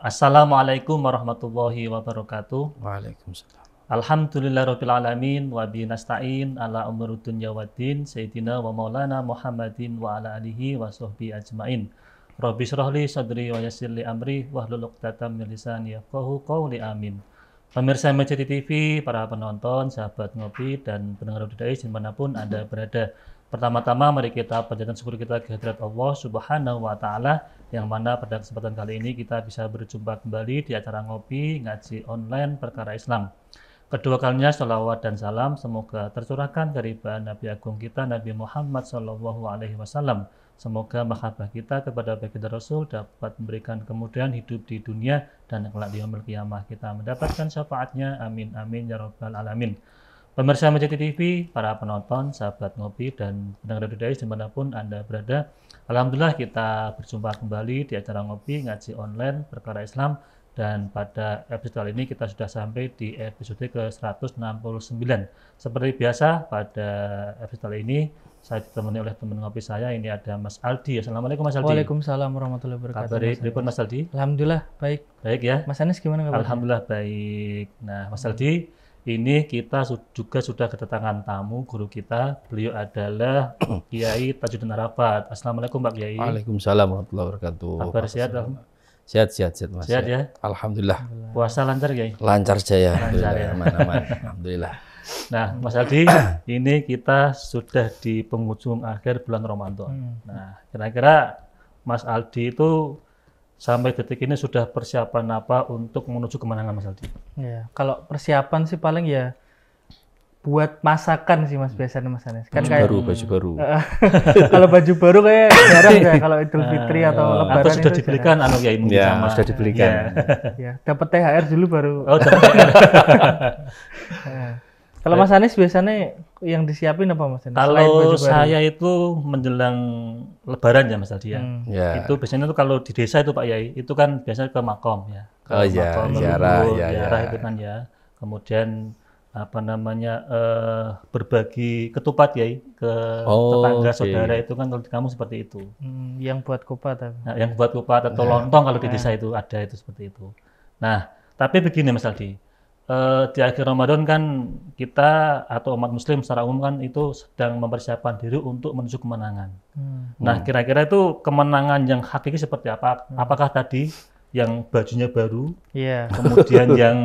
Assalamualaikum warahmatullahi wabarakatuh. Waalaikumsalam. Alhamdulillahirabbil alamin wa bihi nasta'in ala umuri dunya waddin sayyidina wa maulana Muhammadin wa ala alihi wa sahbihi ajmain. Rabbi shrah li sadri wa yassir li amri wahlul 'uqdatam min lisani yafqahu qawli amin. Pemirsa MCT TV, para penonton, sahabat ngopi dan pendengar budaya dimanapun Anda berada. Pertama-tama mari kita panjatkan syukur kita kehadirat Allah Subhanahu wa taala yang mana pada kesempatan kali ini kita bisa berjumpa kembali di acara ngopi ngaji online perkara Islam. Kedua kalinya sholawat dan salam semoga tercurahkan dari Nabi Agung kita Nabi Muhammad SAW. Semoga mahabbah kita kepada baginda Rasul dapat memberikan kemudahan hidup di dunia dan kelak di yaumil qiyamah kita mendapatkan syafaatnya. Amin amin ya rabbal alamin. Pemirsa MCT TV, para penonton, sahabat ngopi dan pendengar budaya dimanapun Anda berada, alhamdulillah kita berjumpa kembali di acara ngopi ngaji online perkara Islam. Dan pada episode kali ini kita sudah sampai di episode ke-169. Seperti biasa pada episode kali ini saya ditemani oleh teman ngopi saya, ini ada Mas Aldi. Assalamualaikum Mas Aldi. Waalaikumsalam warahmatullahi wabarakatuh. Kabar pripun Mas Aldi? Alhamdulillah baik. Baik ya. Mas Anis gimana kabarnya? Alhamdulillah baik. Nah Mas Aldi, ini kita juga sudah kedatangan tamu guru kita. Beliau adalah Kiai Tajuddin Arafat. Assalamualaikum Pak Kiai. Waalaikumsalam warahmatullahi wabarakatuh. Kabar sehat? Sehat Mas. Sehat ya? Alhamdulillah. Puasa lancar Kiai? Lancar jaya. Lancar ya. Aman-aman. Alhamdulillah. Nah Mas Aldi, ini kita sudah di penghujung akhir bulan Ramadan. Nah kira-kira Mas Aldi itu sampai detik ini sudah persiapan apa untuk menuju kemenangan Mas Aldi? Ya, kalau persiapan sih paling ya buat masakan sih Mas biasanya Mas Anis. Kan Baju baru. Kalau baju baru kayak jarang ya kalau Idul Fitri atau Lebaran. Atau sudah itu dibelikan anu Kiai mungkin Ya, sama. sudah dibelikan. ya, dapat THR dulu baru. Oh, dapat. Ya. Kalau Mas Anis biasanya yang disiapin apa Mas Anis? Selain Kalau baju baru? saya itu menjelang Lebaran ya Mas Aldi ya. Ya. Itu biasanya tuh kalau di desa itu Pak Yai, itu kan biasanya ke makom ya. Ke Oh iya, makom, ziarah, leluhur, ya, ziarah ya. itu kan ya. Kemudian apa namanya berbagi ketupat ya ke Oh, tetangga oke. saudara itu kan kalau di kamu seperti itu. Yang buat kupat tapi. Nah, yang buat kupat atau lontong kalau di desa itu ada itu seperti itu. Nah, tapi begini Mas Aldi, di akhir Ramadan kan kita atau umat Muslim secara umum kan itu sedang mempersiapkan diri untuk menuju kemenangan. Nah, kira-kira itu kemenangan yang hakiki seperti apa? Apakah tadi yang bajunya baru, Iya. kemudian yang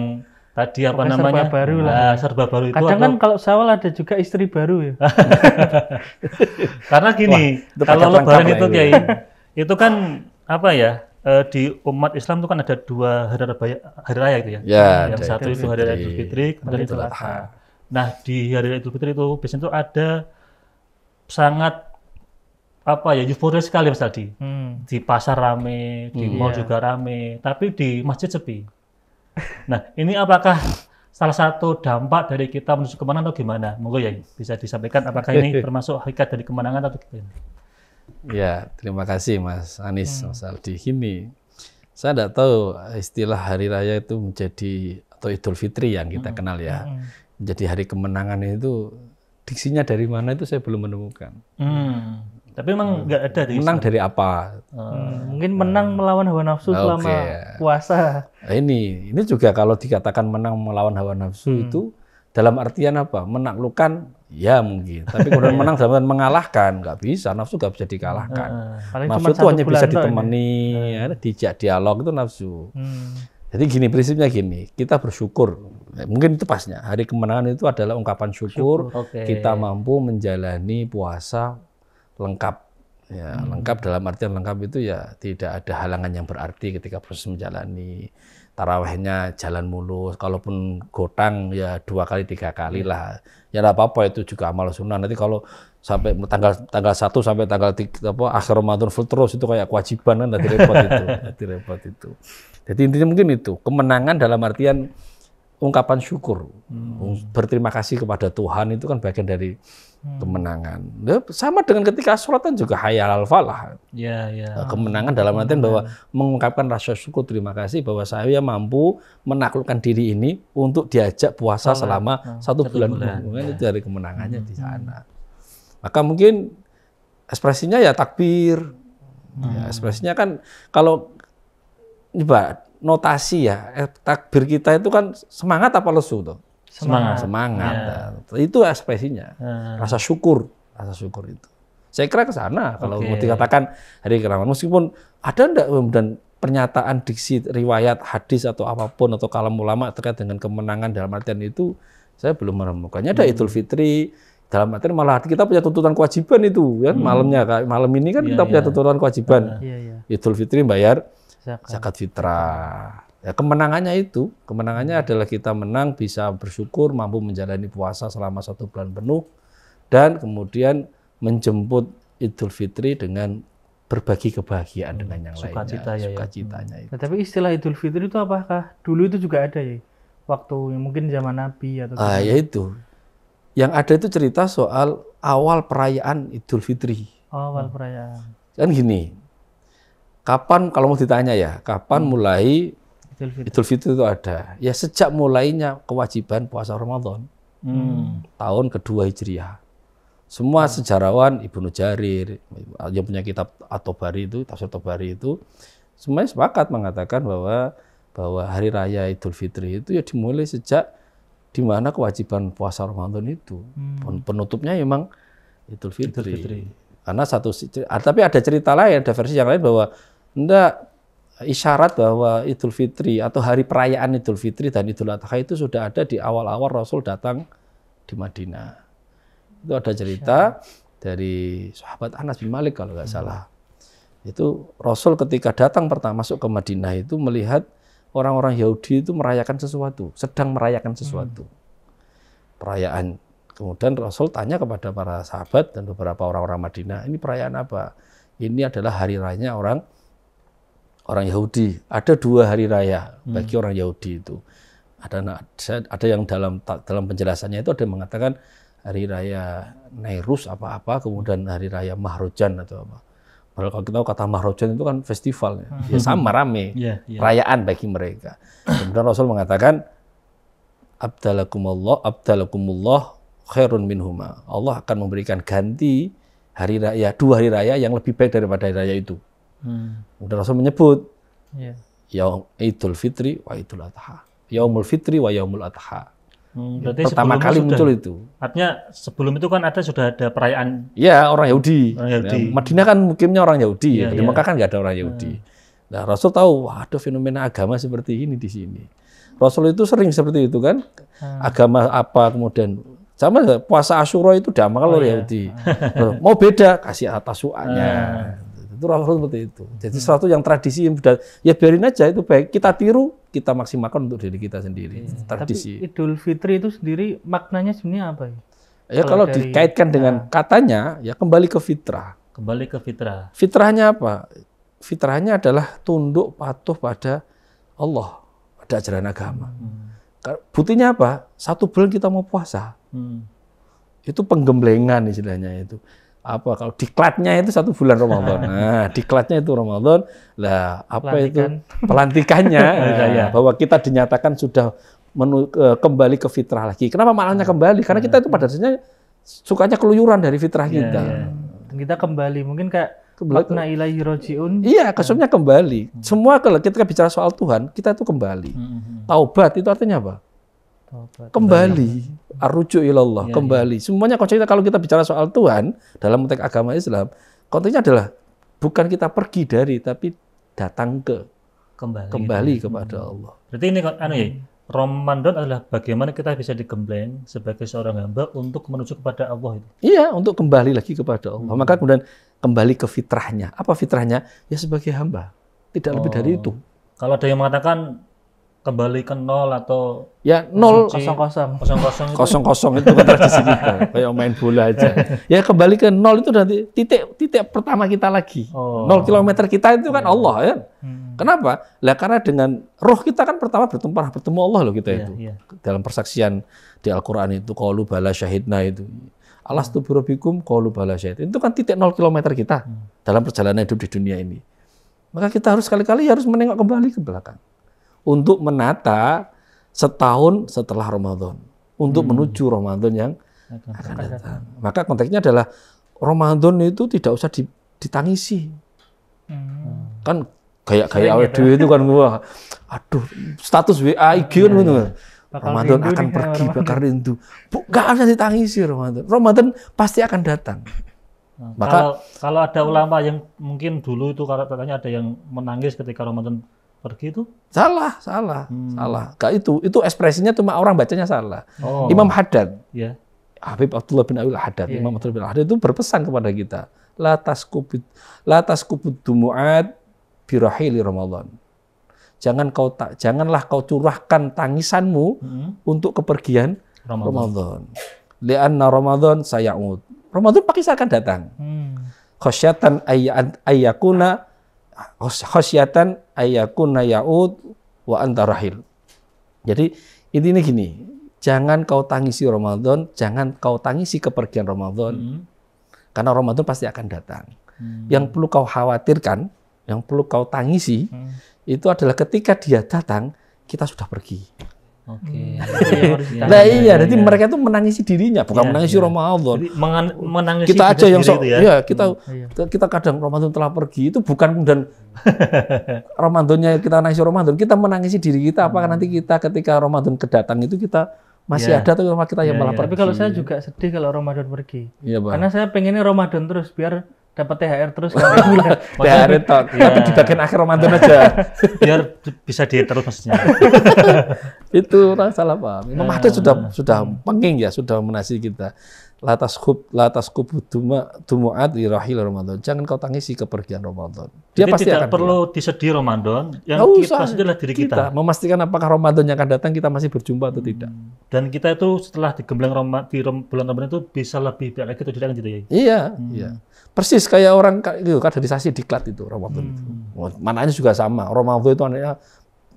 tadi apa Pokoknya namanya serba baru lah. Nah, serba baru itu Kadang atau- kan kalau sawal ada juga istri baru ya. karena gini, itu kalau paket Lebaran lengkap itu lah Kiai, itu kan apa ya? Di umat Islam itu kan ada dua hari raya itu ya. Ya, Yang ada satu itu hari raya Idul Fitri, kemudian Idul Adha. Nah, di hari raya Idul Fitri itu biasanya itu ada sangat apa ya euforia sekali Mas Aldi. Di pasar rame, di mall Iya. juga rame, tapi di masjid sepi. Nah, ini apakah salah satu dampak dari kita menuju kemenangan atau gimana? Monggo ya bisa disampaikan apakah ini termasuk hakikat dari kemenangan atau gimana? Ya, terima kasih Mas Anis, Mas Aldi. Gini, saya tidak tahu istilah hari raya itu menjadi atau Idul Fitri yang kita kenal ya. Menjadi hari kemenangan itu diksinya dari mana itu saya belum menemukan. Tapi memang nggak ada di Menang dari apa? Mungkin menang melawan hawa nafsu selama puasa. Nah, ini juga kalau dikatakan menang melawan hawa nafsu itu dalam artian apa? Menaklukkan ya mungkin. Tapi kemudian menang dalam artian mengalahkan nggak bisa. Nafsu nggak bisa dikalahkan. Paling Nafsu cuma itu satu hanya bulan bisa toh ditemani, ya, dijak dialog itu nafsu. Jadi gini prinsipnya gini, kita bersyukur. Mungkin itu pasnya. Hari kemenangan itu adalah ungkapan syukur. Oke. Kita mampu menjalani puasa lengkap. Ya, lengkap dalam artian lengkap itu ya tidak ada halangan yang berarti ketika proses menjalani. Tarawehnya jalan mulus, kalaupun gotang ya 2 kali 3 kali lah. Ya enggak apa-apa, itu juga amal sunnah. Nanti kalau sampai tanggal 1 sampai tanggal 3 akhir Ramadan full terus itu kayak kewajiban kan, nanti repot itu, nanti repot itu. Jadi intinya mungkin itu, kemenangan dalam artian ungkapan syukur. Berterima kasih kepada Tuhan itu kan bagian dari kemenangan. Ya, sama dengan ketika sholat kan juga hayya 'alal falah. Ya, ya. Kemenangan dalam artian bahwa mengungkapkan rasa syukur, terima kasih bahwa saya mampu menaklukkan diri ini untuk diajak puasa selama 1 bulan. Mungkin itu dari kemenangannya di sana. Maka mungkin ekspresinya ya takbir. Ya, ekspresinya kan kalau coba notasi ya, takbir kita itu kan semangat apa lesu tuh? Semangat. Semangat. Ya. Itu ekspresinya. Rasa syukur itu. Saya kira ke sana kalau mau dikatakan hari kemenangan. Meskipun ada enggak dan pernyataan diksi riwayat hadis atau apapun atau kalam ulama terkait dengan kemenangan dalam artian itu saya belum menemukannya. Ada Idul Fitri dalam artian malah kita punya tuntutan kewajiban itu kan malam ini kan kita punya tuntutan kewajiban. Idul Fitri bayar zakat fitrah. Ya, kemenangannya adalah kita menang, bisa bersyukur, mampu menjalani puasa selama 1 bulan penuh, dan kemudian menjemput Idul Fitri dengan berbagi kebahagiaan dengan yang lainnya. Sukacitanya itu. Nah, tapi istilah Idul Fitri itu apakah dulu itu juga ada ya? Waktu mungkin zaman Nabi atau ya itu. Yang ada itu cerita soal awal perayaan Idul Fitri. Awal perayaan. Kan gini, kapan kalau mau ditanya ya, kapan mulai Idul Fitri itu ada? Ya sejak mulainya kewajiban puasa Ramadan. Tahun kedua Hijriah. Semua sejarawan, Ibnu Jarir, yang punya kitab At-Tabari itu, Tafsir Tabari itu, semuanya sepakat mengatakan bahwa hari raya Idul Fitri itu ya dimulai sejak di mana kewajiban puasa Ramadan itu. Penutupnya memang Idul Fitri. Karena tapi ada cerita lain, ada versi yang lain bahwa enggak, isyarat bahwa Idul Fitri atau hari perayaan Idul Fitri dan Idul Adha itu sudah ada di awal-awal Rasul datang di Madinah. Itu ada cerita dari sahabat Anas bin Malik kalau nggak salah. Itu Rasul ketika datang pertama masuk ke Madinah itu melihat orang-orang Yahudi itu merayakan sesuatu, sedang merayakan sesuatu. Perayaan. Kemudian Rasul tanya kepada para sahabat dan beberapa orang-orang Madinah, ini perayaan apa? Ini adalah hari rayanya orang Yahudi. Ada 2 hari raya bagi orang Yahudi itu. Ada yang dalam penjelasannya itu ada yang mengatakan hari raya Nairus apa-apa, kemudian hari raya Mahrojan atau apa. Kalau kita tahu kata Mahrojan itu kan festival, ya sama rame, perayaan bagi mereka. Kemudian Rasul mengatakan, Abdalakumullah khairun minhuma. Allah akan memberikan ganti hari raya, 2 hari raya yang lebih baik daripada hari raya itu. Kemudian Rasul menyebut Yaum Idul Fitri wa Idul Adha. Yaumul Fitri wa Yaumul Adha. Pertama kali muncul itu. Artinya sebelum itu kan sudah ada perayaan. Ya, orang Yahudi. Ya, Madinah kan mukimnya orang Yahudi. Di Mekah kan nggak ada orang Yahudi. Nah, Rasul tahu, ada fenomena agama seperti ini di sini. Rasul itu sering seperti itu kan. Agama apa kemudian sama puasa Asyura itu diamalkan oleh Yahudi. Mau beda, kasih tasuannya. Itu Rasul seperti itu. Jadi sesuatu yang tradisi yang sudah ya biarin aja itu baik, kita tiru, kita maksimalkan untuk diri kita sendiri. Tradisi. Tapi Idul Fitri itu sendiri maknanya sebenarnya apa ya? Ya kalau dikaitkan dengan katanya ya kembali ke fitrah. Kembali ke fitrah. Fitrahnya apa? Fitrahnya adalah tunduk patuh pada Allah, pada ajaran agama. Buktinya apa? 1 bulan kita mau puasa. Itu penggemblengan istilahnya itu. Apa kalau diklatnya itu 1 bulan Ramadan. Nah, diklatnya itu Ramadan. Lah, apa itu pelantikannya? Bahwa kita dinyatakan sudah kembali ke fitrah lagi. Kenapa maknanya kembali? Karena kita itu pada dasarnya sukanya keluyuran dari fitrah kita. Kita kembali, mungkin kayak makna ilaihi roji'un. Iya, kesusunnya kembali. Semua kalau kita bicara soal Tuhan, kita itu kembali. Taubat itu artinya apa? Kembali. Arruju ilallah, kembali. Semuanya konsepnya kalau kita bicara soal Tuhan dalam konteks agama Islam, konteksnya adalah bukan kita pergi dari, tapi datang ke kembali kepada Allah. Berarti ini Ramadan adalah bagaimana kita bisa digembleng sebagai seorang hamba untuk menuju kepada Allah itu. Iya, untuk kembali lagi kepada Allah. Maka kemudian kembali ke fitrahnya. Apa fitrahnya? Ya sebagai hamba. Tidak lebih dari itu. Kalau ada yang mengatakan kembali ke 0 atau ya 0 0 itu kan tradisi kita kayak main bola aja. Ya kembali ke 0 itu nanti titik pertama kita lagi. 0 kilometer kita itu kan Allah ya. Kenapa? Lah karena dengan roh kita kan pertama bertemu Allah loh kita itu. Dalam persaksian di Al-Qur'an itu qalu bala syahidna itu. Alastu birabbikum qalu bala syahid. Itu kan titik 0 kilometer kita dalam perjalanan hidup di dunia ini. Maka kita harus sekali-kali harus menengok kembali ke belakang. Untuk menata setahun setelah Ramadan, untuk menuju Ramadan yang akan datang. Maka konteksnya adalah Ramadan itu tidak usah ditangisi. Kan Kayak Sering awake gitu. dhewe itu kan gua, aduh, status WA IG kan gitu. Bakal Ramadan rindu akan nih, pergi, Ramadan. bakal rindu. Gak bisa ditangisi Ramadan. Ramadan pasti akan datang. Nah, Maka- kalau ada ulama yang mungkin dulu itu kalau katanya ada yang menangis ketika Ramadan pergi itu. Salah. Gak itu ekspresinya cuma orang bacanya salah. Oh. Imam Haddad, Ya. Habib Abdullah bin Awil Haddad, Imam Abdullah bin Haddad itu berpesan kepada kita, la taskubud dumu'at birahili Ramadan. Janganlah kau curahkan tangisanmu untuk kepergian Ramadan. Lianna Ramadan saya'ud. Ramadan pasti akan datang. Khasyatan ayyakuna ya'ud wa anta rahil. Jadi intinya gini, jangan kau tangisi Ramadan, jangan kau tangisi kepergian Ramadan. Karena Ramadan pasti akan datang. Yang perlu kau khawatirkan, yang perlu kau tangisi, itu adalah ketika dia datang, kita sudah pergi. Oke. Nah iya, jadi mereka itu menangisi dirinya, bukan menangisi Ramadan. Jadi menangisi Kita aja yang diri itu ya. ya, kita kadang Ramadan telah pergi, itu bukan kemudian Ramadannya kita nangisi Ramadan, kita menangisi diri kita. Apakah nanti kita ketika Ramadan kedatang itu kita masih ada atau kita yang malah Tapi pergi? kalau saya juga sedih kalau Ramadan pergi. Iya, Bang. Karena saya pengennya Ramadan terus biar dapat THR terus kan bulan. THR itu, tapi di bagian akhir Ramadan aja. Biar bisa diet terus maksudnya. Itu orang salah paham. Imam Haddad sudah penging ya, sudah menasih kita. Latas kubud dumu'at di rahil Ramadan. Jangan kau tangisi kepergian Ramadan. Dia Jadi pasti tidak akan perlu disedih Ramadan, yang Nggak kita usah. sedih adalah diri kita. memastikan apakah Ramadan yang akan datang kita masih berjumpa atau tidak. Dan kita itu setelah digembleng bulan Ramadan itu bisa lebih baik lagi tidak gitu ya. Iya, iya. Persis kayak orang itu kaderisasi diklat itu Ramadan itu. Mananya juga sama. Ramadan itu anaknya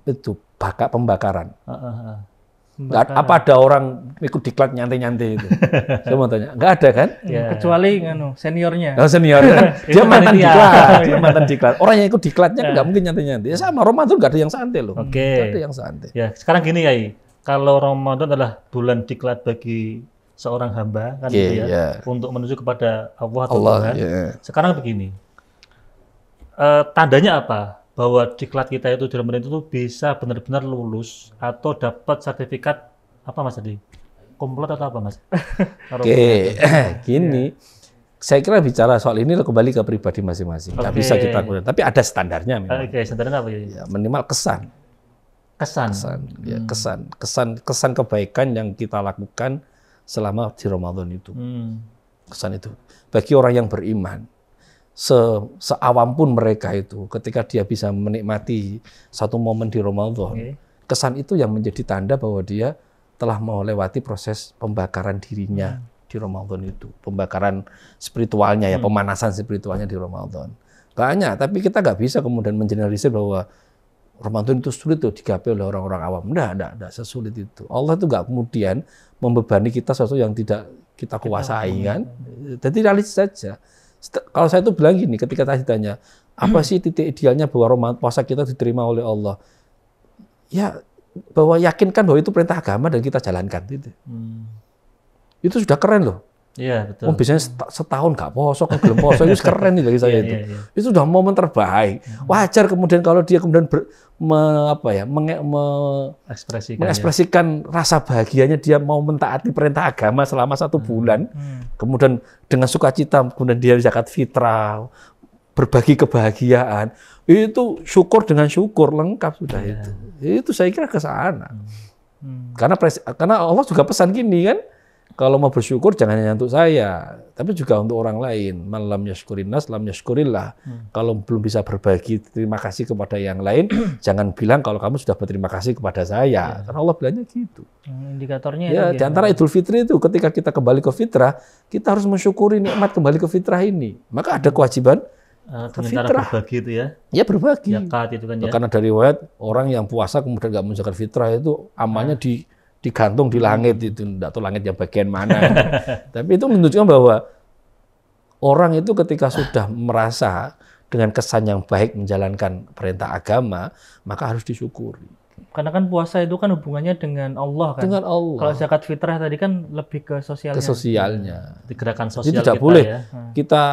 itu pembakaran. Nggak, apa ada orang ikut diklat nyantai-nyantai itu? Saya mau tanya, nggak ada kan? Kecuali seniornya. Kalau senior kan, dia mantan panitia. diklat, dia mantan diklat. Orang yang ikut diklatnya nggak mungkin nyantai-nyantai. Ya sama, Ramadan nggak ada yang santai loh. Oke. Nggak ada yang santai. Ya, sekarang gini Yai. Kalau Ramadan adalah bulan diklat bagi seorang hamba kan gitu ya, Iya. untuk menuju kepada Allah atau Allah, Tuhan. iya. Sekarang begini. Tandanya apa? Bahwa diklat kita itu di Ramadan itu bisa benar-benar lulus atau dapat sertifikat apa Mas tadi? Komplot atau apa Mas? Oke, gini. Saya kira bicara soal ini kembali ke pribadi masing-masing. Nggak bisa kita kemudian. Tapi ada standarnya memang. Oke, standarnya apa ya? Ya, minimal kesan. Kesan. Ya, kesan kebaikan yang kita lakukan selama di Ramadan itu. Kesan itu. Bagi orang yang beriman, seawam pun mereka itu, ketika dia bisa menikmati satu momen di Ramadan, kesan itu yang menjadi tanda bahwa dia telah melewati proses pembakaran dirinya di Ramadan itu. Pembakaran spiritualnya ya, pemanasan spiritualnya di Ramadan. Banyak, tapi kita nggak bisa kemudian mengeneralisir bahwa Ramadan itu sulit tuh digapai oleh orang-orang awam. Enggak sesulit itu. Allah itu nggak kemudian membebani kita sesuatu yang tidak kita kuasai kan. Jadi realistis saja. Kalau saya itu bilang gini, ketika tadi ditanya, apa sih titik idealnya bahwa puasa kita diterima oleh Allah? Ya, bahwa yakinkan bahwa itu perintah agama dan kita jalankan. Itu sudah keren loh. Iya, betul. Biasanya setahun nggak poso, belum poso, itu keren nih bagi saya itu. Itu sudah momen terbaik. Wajar kemudian kalau dia kemudian mengekspresikan rasa bahagianya dia mau mentaati perintah agama selama 1 bulan. Kemudian dengan sukacita, kemudian dia zakat fitrah, berbagi kebahagiaan. Itu syukur dengan syukur, lengkap sudah itu. Itu saya kira ke sana. Karena Allah juga pesan gini kan, kalau mau bersyukur jangan hanya untuk saya, tapi juga untuk orang lain. Man lam yashkurin nas lam yashkurillah. Kalau belum bisa berbagi terima kasih kepada yang lain, jangan bilang kalau kamu sudah berterima kasih kepada saya. Karena Allah bilangnya gitu. Indikatornya Ya, di antara Idul Fitri itu ketika kita kembali ke fitrah, kita harus mensyukuri nikmat kembali ke fitrah ini. Maka ada kewajiban dengan cara berbagi itu ya. Ya berbagi. Zakat itu kan ya. Karena dari riwayat orang yang puasa kemudian nggak menjaga fitrah itu amalnya digantung di langit itu, enggak tahu langit yang bagian mana. Tapi itu menunjukkan bahwa orang itu ketika sudah merasa dengan kesan yang baik menjalankan perintah agama, maka harus disyukuri. Karena kan puasa itu kan hubungannya dengan Allah kan. Dengan Allah. Kalau zakat fitrah tadi kan lebih ke sosialnya. Ke sosialnya. Di gerakan sosial Jadi tidak kita boleh ya. kita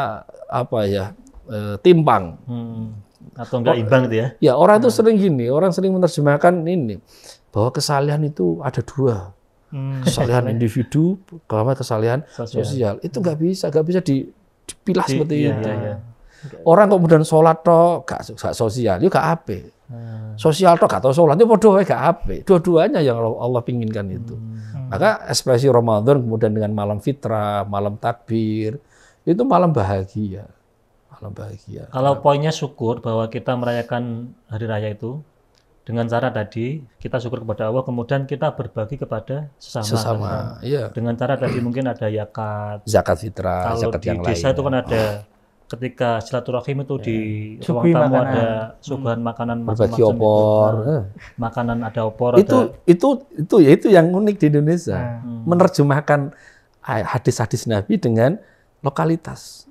timpang. Atau nggak imbang gitu ya? Ya orang itu sering gini, orang sering menerjemahkan ini bahwa kesalehan itu ada dua, kesalehan individu, sama kesalehan sosial. Itu nggak bisa dipilah seperti itu. Orang kemudian sholat toh gak sosial, itu gak ape. Sosial toh gak tau sholat, itu podo gak ape. Dua-duanya yang Allah pinginkan itu. Maka ekspresi Ramadan kemudian dengan malam fitrah, malam takbir, itu malam bahagia. Malam bahagia. Kalau poinnya syukur bahwa kita merayakan hari raya itu dengan cara tadi kita syukur kepada Allah, kemudian kita berbagi kepada sesama. Iya. Dengan cara tadi mungkin ada zakat fitrah, kalau zakat di yang desa lain. itu kan ada ketika silaturahim itu di ruang Suguhi tamu makanan. ada suguhan makanan Berbagi macam-macam opor. itu. Makanan ada opor, Itu yang unik di Indonesia. Menerjemahkan hadis-hadis Nabi dengan lokalitas.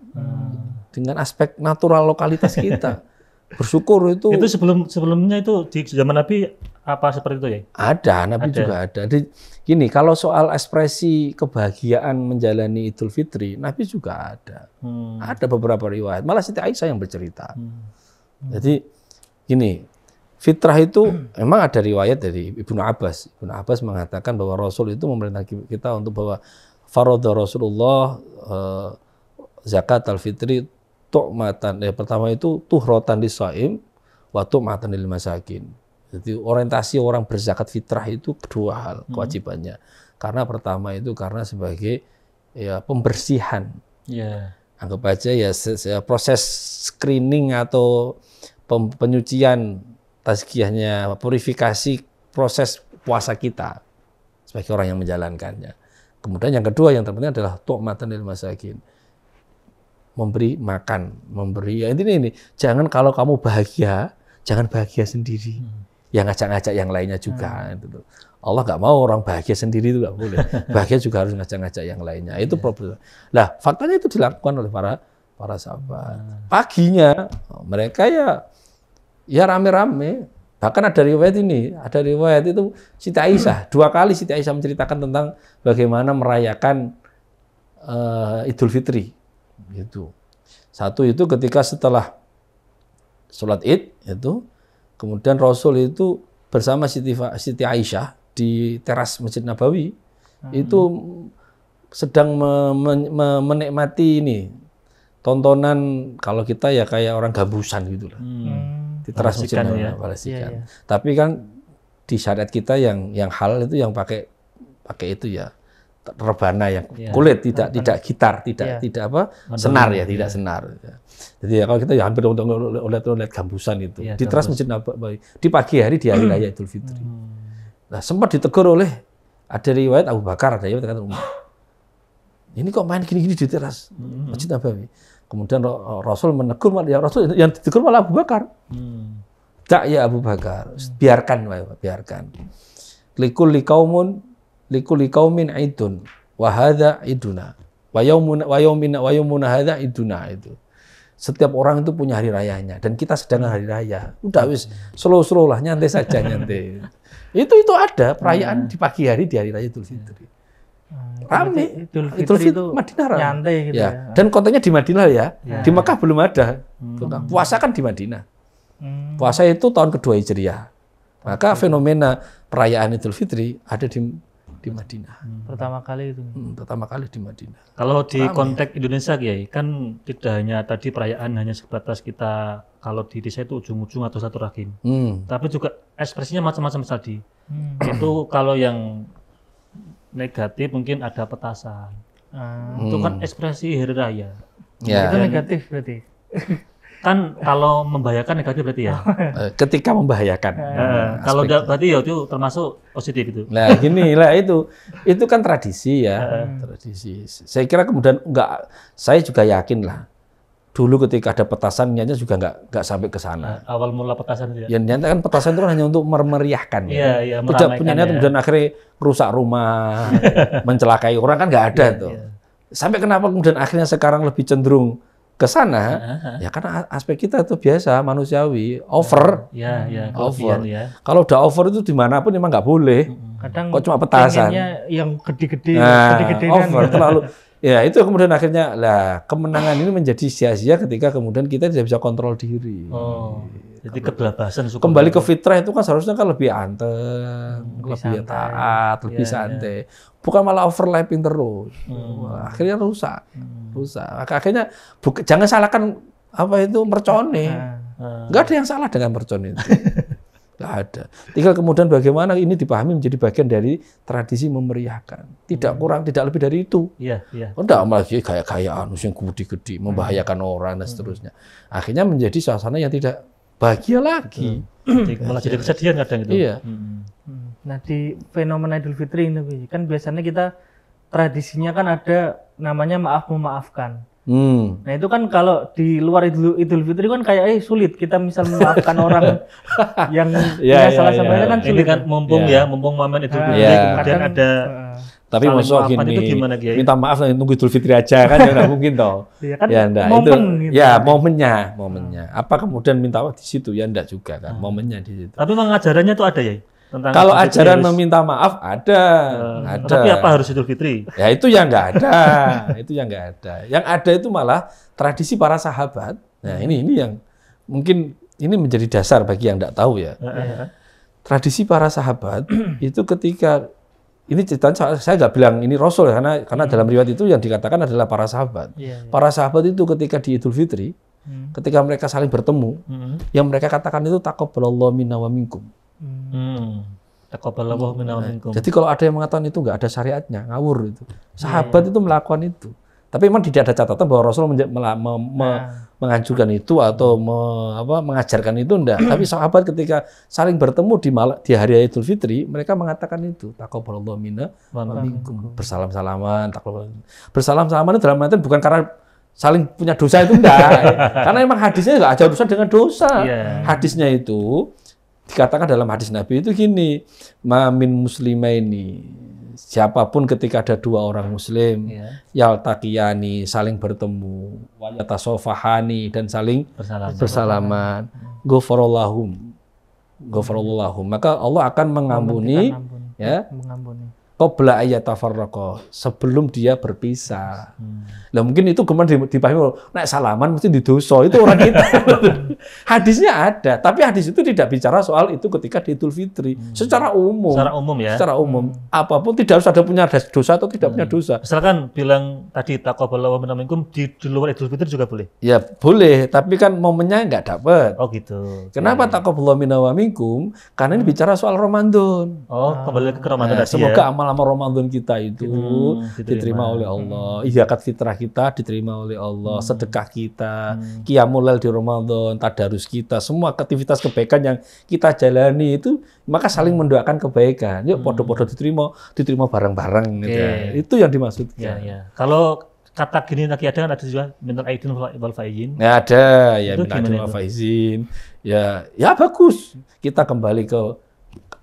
Dengan aspek natural lokalitas kita. Bersyukur itu sebelumnya itu di zaman Nabi apa seperti itu ya? ada, Nabi juga ada. Gini, kalau soal ekspresi kebahagiaan menjalani Idul Fitri, Nabi juga ada. Ada beberapa riwayat. Malah Siti Aisyah yang bercerita. Jadi gini, fitrah itu memang ada riwayat dari Ibnu Abbas. Ibnu Abbas mengatakan bahwa Rasul itu memerintahkan kita untuk bahwa faradha Rasulullah zakat al-fitri tu'matan. Pertama itu tuhrotan lisaim wa tu'matan lil masakin. Jadi orientasi orang berzakat fitrah itu kedua hal kewajibannya. Karena pertama itu karena sebagai ya pembersihan. Anggap aja ya proses screening atau penyucian tazkiyahnya, purifikasi proses puasa kita sebagai orang yang menjalankannya. Kemudian yang kedua yang terpenting adalah tu'matan lil masakin. Memberi makan, memberi. Ya intinya ini, jangan kalau kamu bahagia, jangan bahagia sendiri. Ya ngajak-ngajak yang lainnya juga. Gitu. Allah nggak mau orang bahagia sendiri itu nggak boleh. Bahagia juga harus ngajak-ngajak yang lainnya. Itu problem. Nah, faktanya itu dilakukan oleh para sahabat. Paginya mereka ya rame-rame. Bahkan ada riwayat itu Siti Aisyah. 2 kali Siti Aisyah menceritakan tentang bagaimana merayakan Idul Fitri. Gitu. Satu itu ketika setelah sholat Id itu, kemudian Rasul itu bersama Siti Aisyah di teras Masjid Nabawi itu sedang menikmati ini tontonan, kalau kita ya kayak orang gambusan gitu lah. Di teras Masjid Nabawi. Tapi kan di syariat kita yang halal itu yang pakai itu ya rebana yang kulit, tidak gitar, tidak apa senar ya, tidak senar. Jadi ya kalau kita ya hampir lihat gambusan itu di teras Masjid Nabawi di pagi hari di hari raya Idul Fitri. Nah, sempat ditegur oleh ada riwayat Abu Bakar, ada riwayat kata Umar. Ini kok main gini-gini di teras Masjid Nabawi. Kemudian Rasul menegur, ya Rasul yang ditegur malah Abu Bakar. Tak ya Abu Bakar, biarkan. Likul liqaumin idun wa hadza iduna wa yaumuna hadza iduna. Itu setiap orang itu punya hari rayanya dan kita sedang hari raya. Udah wis slow lah, nyantai saja nyantai. Itu ada perayaan di pagi hari di hari raya Idul Fitri. Rame. Idul Fitri itu Madinah rame. Nyantai gitu ya. Dan kontennya di Madinah ya. Di Mekah belum ada. Puasa kan di Madinah. Puasa itu tahun kedua Hijriah. Maka fenomena perayaan Idul Fitri ada di Madinah. Pertama kali itu. Pertama kali di Madinah. Kalau di konteks Indonesia Kiai, kan tidak hanya tadi perayaan hanya sebatas kita kalau di desa itu ujung-ujung atau silaturahim. Tapi juga ekspresinya macam-macam tadi. Itu kalau yang negatif mungkin ada petasan. Itu kan ekspresi hari raya. Itu negatif berarti. Kan kalau membahayakan negatif berarti ya. Ketika membahayakan. Kalau berarti ya itu termasuk positif itu. Nah, gini lah itu kan tradisi ya, tradisi. Saya kira kemudian saya juga yakin lah. Dulu ketika ada petasan niatnya juga nggak sampai ke sana. Awal mula petasan itu ya. Ya niatnya kan petasan itu kan hanya untuk memeriahkan. Iya, tidak punya niat kemudian akhirnya rusak rumah, mencelakai orang kan nggak ada tuh. Sampai kenapa kemudian akhirnya sekarang lebih cenderung ke sana, ya karena aspek kita itu biasa manusiawi, over. Over. Kalau udah over itu dimanapun memang nggak boleh. Kadang kok cuma petasan. Yang gede-gede, Over, terlalu Ya itu kemudian akhirnya lah kemenangan ini menjadi sia-sia ketika kemudian kita tidak bisa kontrol diri. Oh, jadi kebablasan suku. Kembali ke fitrah itu kan seharusnya kan lebih anteng, lebih santai. taat, lebih santai. Bukan malah overlapping terus. Wah, akhirnya rusak. Maka akhirnya jangan salahkan apa itu mercone. Nggak ada yang salah dengan mercone itu. Nggak ada. Tinggal kemudian bagaimana ini dipahami menjadi bagian dari tradisi memeriahkan. Tidak kurang, tidak lebih dari itu. Iya, iya. Enggak lagi gaya-gayaan, yang gede-gede, membahayakan orang dan seterusnya. Akhirnya menjadi suasana yang tidak bahagia lagi. Malah jadi kesedihan kadang itu. Iya. Nah di fenomena Idul Fitri ini Bi, kan biasanya kita tradisinya kan ada namanya maaf memaafkan. Nah itu kan kalau di luar Idul Fitri kan kayak sulit kita misal memaafkan orang yang salah samanya kan Ini sulit. kan mumpung mumpung momen Idul Fitri Iya. kemudian Kadang, ada Tapi saling masuk maafan gini, itu gimana, Kiai? minta maaf nunggu Idul Fitri aja kan ya nggak mungkin toh. Iya kan Ya enggak, momen itu gitu. ya momennya. Apa kemudian minta maaf di situ ya enggak juga kan, momennya di situ. Tapi memang ajarannya itu ada ya? Tentang Kalau Idul Fitri ajaran harus- meminta maaf ada. Tapi apa harus Idul Fitri? Ya itu yang nggak ada, itu yang nggak ada. Yang ada itu malah tradisi para sahabat. Nah ini yang mungkin ini menjadi dasar bagi yang nggak tahu ya. Tradisi para sahabat itu ketika ini ceritanya saya nggak bilang ini Rasul ya, karena dalam riwayat itu yang dikatakan adalah para sahabat. Para sahabat itu ketika di Idul Fitri, ketika mereka saling bertemu, yang mereka katakan itu taqabbalallahu minna wa minkum. Taqabbalallahu minna wa minkum. Jadi kalau ada yang mengatakan itu nggak ada syariatnya, ngawur itu. Sahabat itu melakukan itu. Tapi memang tidak ada catatan bahwa Rasul menganjurkan itu atau mengajarkan itu enggak. Tapi sahabat ketika saling bertemu di hari Idul Fitri, mereka mengatakan itu taqabbalallahu minna wa minkum. Bersalam-salaman, bersalam-salaman itu dalam artian bukan karena saling punya dosa itu enggak. Karena memang hadisnya enggak ada urusan dengan dosa. Hadisnya itu dikatakan dalam hadis Nabi itu gini, mamin muslimaini, siapapun ketika ada dua orang muslim, yaltaqiyani, saling bertemu, wayatasofahani, dan saling bersalaman, ghafarallahum, maka Allah akan mengampuni, qabla ayyatafarraqa, sebelum dia berpisah. Lah mungkin itu kemudian dipahami, nek salaman mesti didosa, itu orang kita. Hadisnya ada, tapi hadis itu tidak bicara soal itu ketika di Idul Fitri. Secara umum. Secara umum ya. Secara umum. Apapun tidak harus ada punya dosa atau tidak punya dosa. Misalkan bilang tadi taqabbalallahu minna wa minkum di luar Idul Fitri juga boleh. Ya boleh, tapi kan momennya nggak dapat. Oh gitu. Kenapa taqabbalallahu minna wa minkum? Karena ini bicara soal Ramadan. Oh, kembali ke Ramadan tadi Semoga ya. amal-amal Ramadan kita itu diterima oleh Allah. Zakat fitrah kita diterima oleh Allah. Sedekah kita, qiyamul lail di Ramadan, tadarus kita, semua aktivitas kebaikan yang kita jalani itu, maka saling mendoakan kebaikan. Yuk podo-podo diterima bareng-bareng gitu. Itu yang dimaksudkan. Ya. Kalau kata gini lagi ada kan ada juga minal aidin wal faizin. Ya ada, ya Itu minal aidin gimana wal itu? faizin. Ya bagus. Kita kembali ke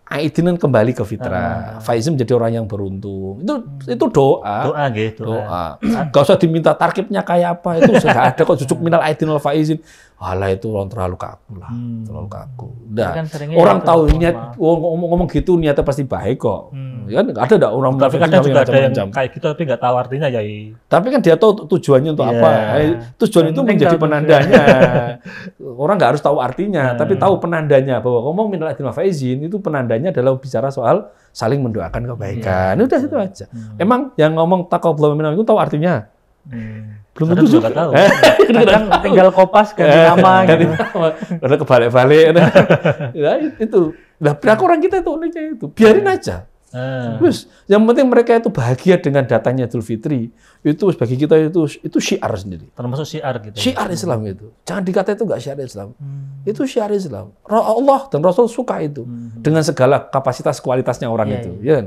Aidin kembali ke fitrah. Faizin menjadi orang yang beruntung. Itu doa. Doa gitu. Doa. Gak usah diminta tarkibnya kayak apa. Itu sudah ada kok. Jujuk minal aidin wal faizin. Alah itu orang terlalu kaku lah. Terlalu kaku. Udah. Kan seringnya Orang itu, tahu mohon niat maaf. ngomong gitu niatnya pasti baik kok. Ya kan ada enggak orang Tapi munafik kadang juga ada yang macam-macam. kayak gitu tapi nggak tahu artinya ya. Tapi kan dia tahu tujuannya untuk Iya. apa. Tujuan Yang itu penting menjadi tahu penandanya. Orang nggak harus tahu artinya, tapi tahu penandanya bahwa ngomong minal aidin wal faizin itu penandanya adalah bicara soal saling mendoakan kebaikan. Udah itu aja. Emang yang ngomong taqabbalallahu minna wa minkum tahu artinya? Belum Kadang tentu juga juga. tahu. Kadang tinggal kopas ganti nama gitu. Ada kebalik-balik. Ya, itu. Nah, berlaku orang kita itu uniknya itu. Biarin aja. Terus, yang penting mereka itu bahagia dengan datangnya Idul Fitri. Itu bagi kita itu syiar sendiri. Termasuk syiar gitu. Syiar Islam itu. Jangan dikata itu enggak syiar Islam. Itu syiar Islam. Allah dan Rasul suka itu. Dengan segala kapasitas kualitasnya orang itu. Ya kan?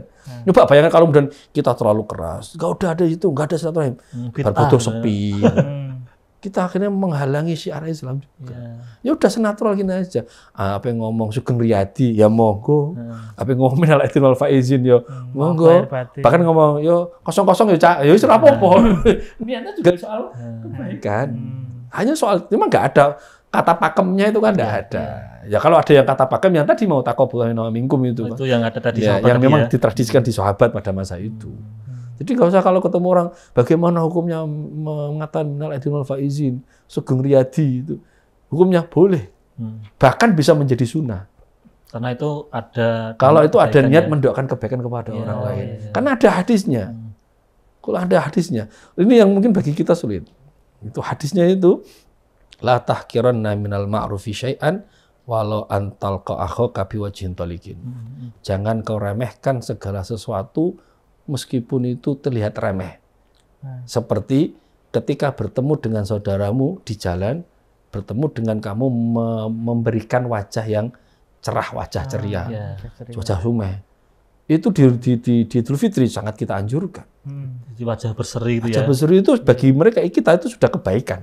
Coba bayangkan kalau kemudian kita terlalu keras. Enggak udah ada itu, enggak ada silaturahim. Berbutuh sepi. Kita akhirnya menghalangi syiar Islam juga. Ya udah senatural gini aja. Apa yang ngomong Sugeng Riyadi ya monggo. Apa yang ngomong minal aidin wal faizin ya monggo. Bahkan ngomong yo kosong-kosong ya cak, ya wis ora apa-apa. Niatnya juga soal kebaikan. Hanya soal memang enggak ada kata pakemnya itu kan enggak ada. Ya kalau ada yang kata pakem yang tadi mau taqabbalallahu minna wa minkum itu. Itu yang ada tadi Ya, sahabat yang tadi memang ya. ditradisikan di sahabat pada masa itu. Jadi nggak usah kalau ketemu orang, bagaimana hukumnya mengatakan minal aidin wal faizin, Sugeng Riyadi itu. Hukumnya boleh. Bahkan bisa menjadi sunnah. Karena itu ada kalau itu ada niat mendoakan kebaikan kepada orang lain. Karena ada hadisnya. Kalau ada hadisnya. Ini yang mungkin bagi kita sulit. Itu hadisnya itu la tahqiranna minal ma'rufi syai'an walau antal akhaka biwajhin taliqin. Jangan kau remehkan segala sesuatu meskipun itu terlihat remeh. Seperti ketika bertemu dengan saudaramu di jalan, bertemu dengan kamu memberikan wajah yang cerah, wajah ceria, wajah sumeh. Itu di Idul Fitri sangat kita anjurkan. Di wajah berseri itu wajah berseri itu bagi mereka kita itu sudah kebaikan.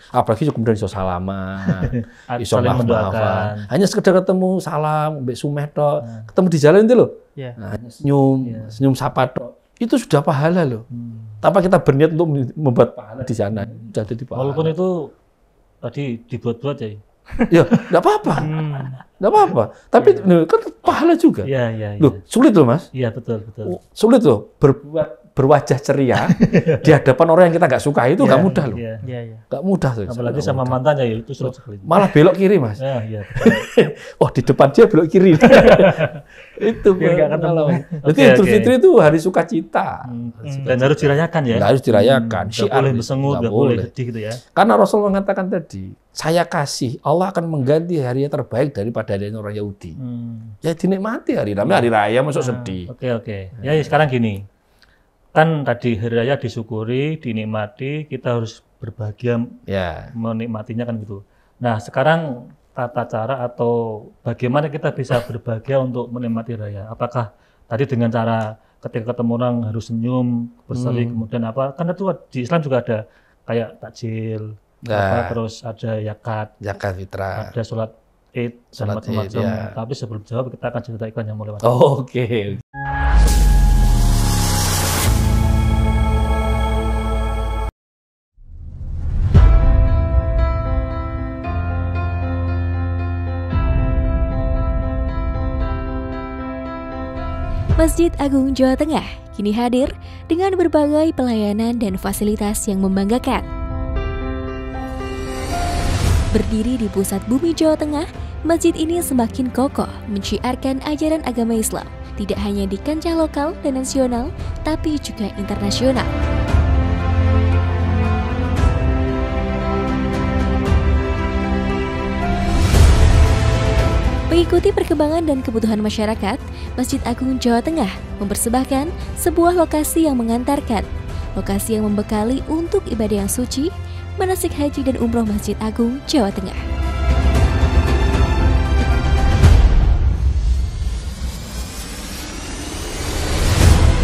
Apalagi kemudian iso salaman, iso maaf-maafan. Hanya sekedar ketemu salam, mbek sumeh tok, ketemu di jalan itu loh. Nah, senyum sapa tok. Itu sudah pahala loh. Tanpa kita berniat untuk membuat pahala di sana. Sudah jadi pahala. Walaupun itu tadi dibuat-buat ya. Ya, enggak apa-apa. Enggak apa-apa. Tapi kan pahala juga. Iya. Loh, sulit loh, Mas. Iya, betul. Sulit loh berwajah ceria di hadapan orang yang kita nggak suka itu nggak mudah loh. Nggak mudah tuh. Apalagi sama mantannya ya itu sulit sekali. Malah belok kiri, Mas. Iya. Oh, di depan dia belok kiri. Itu nggak ketemu. Jadi Idul Fitri itu hari sukacita. Dan harus dirayakan ya. Harus dirayakan. Nggak boleh bersengut, nggak boleh sedih gitu ya. Karena Rasul mengatakan tadi, saya kasih, Allah akan mengganti hari yang terbaik daripada hari orang Yahudi. Ya dinikmati hari namanya hari raya, masuk sedih. Oke. Ya sekarang gini. Kan tadi hari raya disyukuri, dinikmati, kita harus berbahagia menikmatinya kan gitu. Nah sekarang tata cara atau bagaimana kita bisa berbahagia untuk menikmati raya? Apakah tadi dengan cara ketika ketemu orang harus senyum, berseri, kemudian apa? Kan itu di Islam juga ada kayak takjil, terus ada zakat fitrah, ada sholat Id, dan macam-macam. Tapi sebelum jawab kita akan cerita iklan yang mulai. Oke. Masjid Agung Jawa Tengah kini hadir dengan berbagai pelayanan dan fasilitas yang membanggakan. Berdiri di pusat bumi Jawa Tengah, masjid ini semakin kokoh menciarkan ajaran agama Islam, tidak hanya di kancah lokal dan nasional, tapi juga internasional. Mengikuti perkembangan dan kebutuhan masyarakat, Masjid Agung Jawa Tengah mempersembahkan sebuah lokasi yang mengantarkan, lokasi yang membekali untuk ibadah yang suci, manasik haji dan umroh Masjid Agung Jawa Tengah.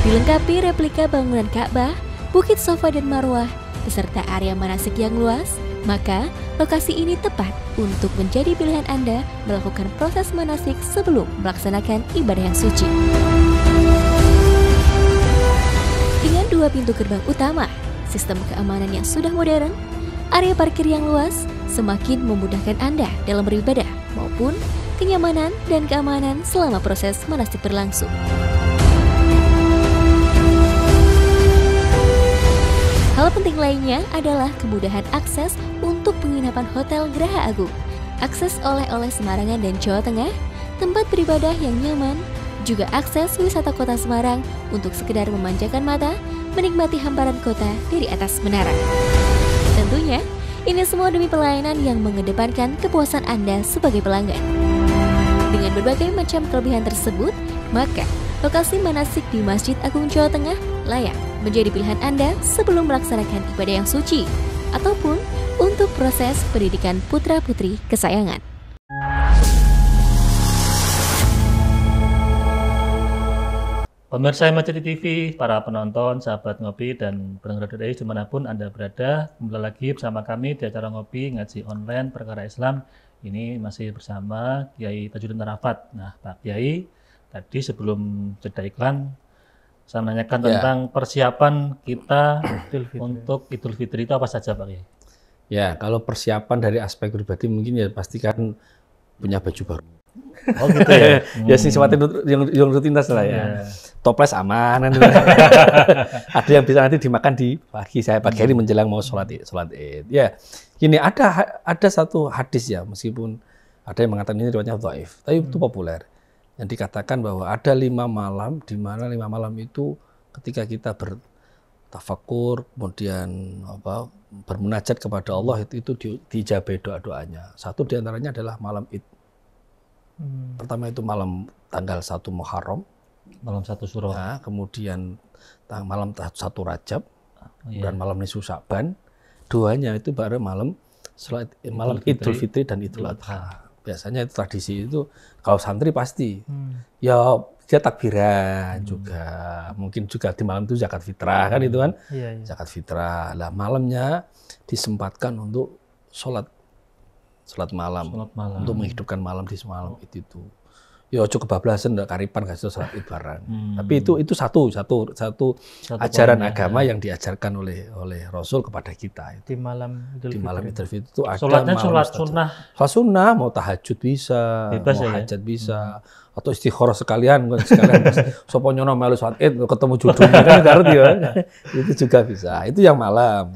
Dilengkapi replika bangunan Ka'bah, Bukit Safa dan Marwah, beserta area manasik yang luas, maka lokasi ini tepat untuk menjadi pilihan Anda melakukan proses manasik sebelum melaksanakan ibadah yang suci. Dengan 2 pintu gerbang utama, sistem keamanan yang sudah modern, area parkir yang luas semakin memudahkan Anda dalam beribadah maupun kenyamanan dan keamanan selama proses manasik berlangsung. Hal penting lainnya adalah kemudahan akses untuk penginapan Hotel Geraha Agung, akses oleh-oleh Semarangan dan Jawa Tengah, tempat beribadah yang nyaman, juga akses wisata kota Semarang untuk sekedar memanjakan mata, menikmati hamparan kota dari atas menara. Tentunya, ini semua demi pelayanan yang mengedepankan kepuasan Anda sebagai pelanggan. Dengan berbagai macam kelebihan tersebut, maka lokasi manasik di Masjid Agung Jawa Tengah layak menjadi pilihan Anda sebelum melaksanakan ibadah yang suci ataupun untuk proses pendidikan putra-putri kesayangan. Pemirsa MCT TV, para penonton, sahabat ngopi dan pendengar dari dimanapun Anda berada, kembali lagi bersama kami di acara ngopi ngaji online perkara Islam. Ini masih bersama Kiai Tajuddin Arafat. Nah, Pak Kiai, tadi sebelum jeda iklan saya menanyakan tentang persiapan kita untuk Idul Fitri itu apa saja, Pak Kiai? Ya, kalau persiapan dari aspek pribadi mungkin ya pastikan punya baju baru. Oh gitu ya. Ya sing sifatnya yang rutinitas lah ya. Toples aman kan. Ada yang bisa nanti dimakan di pagi hari menjelang mau sholat Id. Ya, gini ada satu hadis ya, meskipun ada yang mengatakan ini riwayatnya dhaif, tapi itu populer. Yang dikatakan bahwa ada 5 malam, di mana 5 malam itu ketika kita bertafakur, kemudian bermunajat kepada Allah, itu dijabai doa-doanya. Satu diantaranya adalah malam Id. Pertama itu malam tanggal 1 Muharram. Malam 1 Syuro. Nah, kemudian malam 1 Rajab dan malam Nisfu Sya'ban. Duanya itu baru malam Idul Fitri dan Idul Adha. Biasanya itu tradisi itu kalau santri pasti ya dia takbiran juga. Mungkin juga di malam itu zakat fitrah kan itu kan. Zakat fitrah. Lah malamnya disempatkan untuk sholat malam. Untuk menghidupkan malam di semalam itu. Ya cukup bablasan ndak karipan gak sholat Id barang. Tapi itu satu ajaran agama yang diajarkan oleh Rasul kepada kita. Di malam Idul Fitri itu ada sholatnya sholat sunnah. Sholat sunnah, mau tahajud bisa, bebas mau ya, hajat bisa, atau istikharah sekalian sapa nyono melu sholat Id ketemu jodohnya kan ngerti ya. Itu juga bisa. Itu yang malam.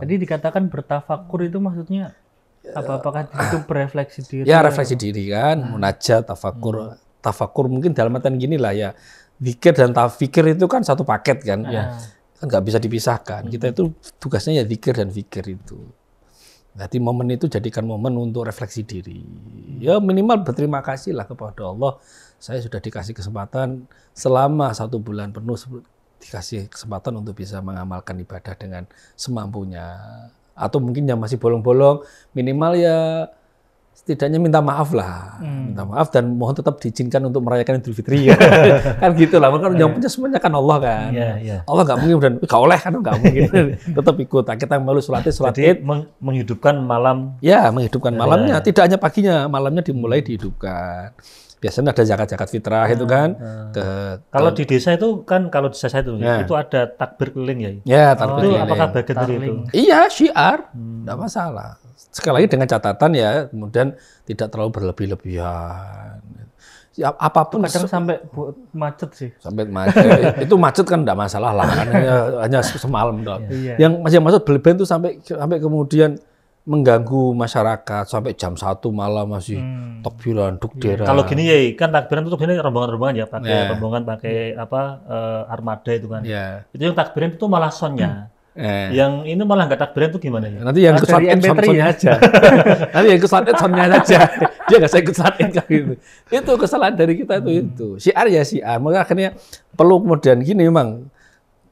Jadi dikatakan bertafakur itu maksudnya apakah itu berefleksi diri? Ya refleksi diri kan, munajat, tafakur. Tafakur mungkin dalam artian gini lah ya, zikir dan tafikir itu kan satu paket kan, kan nggak bisa dipisahkan. Kita itu tugasnya ya zikir dan fikir itu. Jadi momen itu jadikan momen untuk refleksi diri. Ya minimal berterima kasih lah kepada Allah. Saya sudah dikasih kesempatan selama 1 bulan penuh, dikasih kesempatan untuk bisa mengamalkan ibadah dengan semampunya. Atau mungkin yang masih bolong-bolong, minimal ya setidaknya minta maaf lah. Minta maaf dan mohon tetap diizinkan untuk merayakan Idul Fitri. Kan gitu lah, kan yang punya semuanya kan Allah kan. Allah nggak mungkin dan nggak oleh kan, nggak mungkin. Tetap ikut. Kita malu sholat Id. Menghidupkan malam. Ya, menghidupkan malamnya. Tidak hanya paginya, malamnya dimulai dihidupkan. Biasanya ada zakat fitrah itu kan. Kalau di desa itu kan, kalau di desa saya itu ada takbir keliling ya. Ya, takbir keliling. Apakah bagian dari itu? Iya, syiar, enggak masalah. Sekali lagi dengan catatan ya, kemudian tidak terlalu berlebih-lebihan. Ya, apapun kadang sampai macet sih. Sampai macet. Itu macet kan enggak masalah lah, kan hanya semalam doang. Yang masih macet berlebihan itu sampai kemudian mengganggu masyarakat sampai jam 1 malam masih takbiran, dukderan. Kalau gini ya kan takbiran itu gini rombongan-rombongan ya, pakai rombongan pakai armada itu kan. Itu yang takbiran itu malah sonnya. Yang ini malah nggak takbiran itu gimana ya? Nanti yang ikut sonnya aja. Nanti yang ikut sonnya aja. Dia nggak saya ikut kayak gitu. Itu kesalahan dari kita itu. Syiar ya syiar. Maka akhirnya perlu kemudian gini memang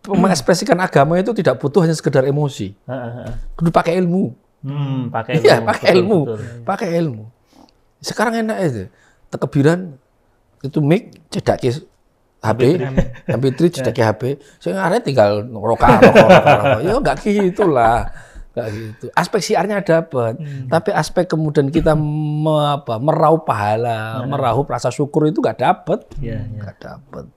mengekspresikan agama itu tidak butuh hanya sekedar emosi. Kudu pakai ilmu. Pakai ilmu. Iya, pakai ilmu. Sekarang enak itu. Takbiran itu mic cedak HP, MP3 cedak HP. Saya ngarep tinggal rokok. Ya enggak gitulah. Enggak gitu. Aspek syiarnya dapat, tapi aspek kemudian kita meraup pahala, meraup rasa syukur itu enggak dapat. Enggak dapat.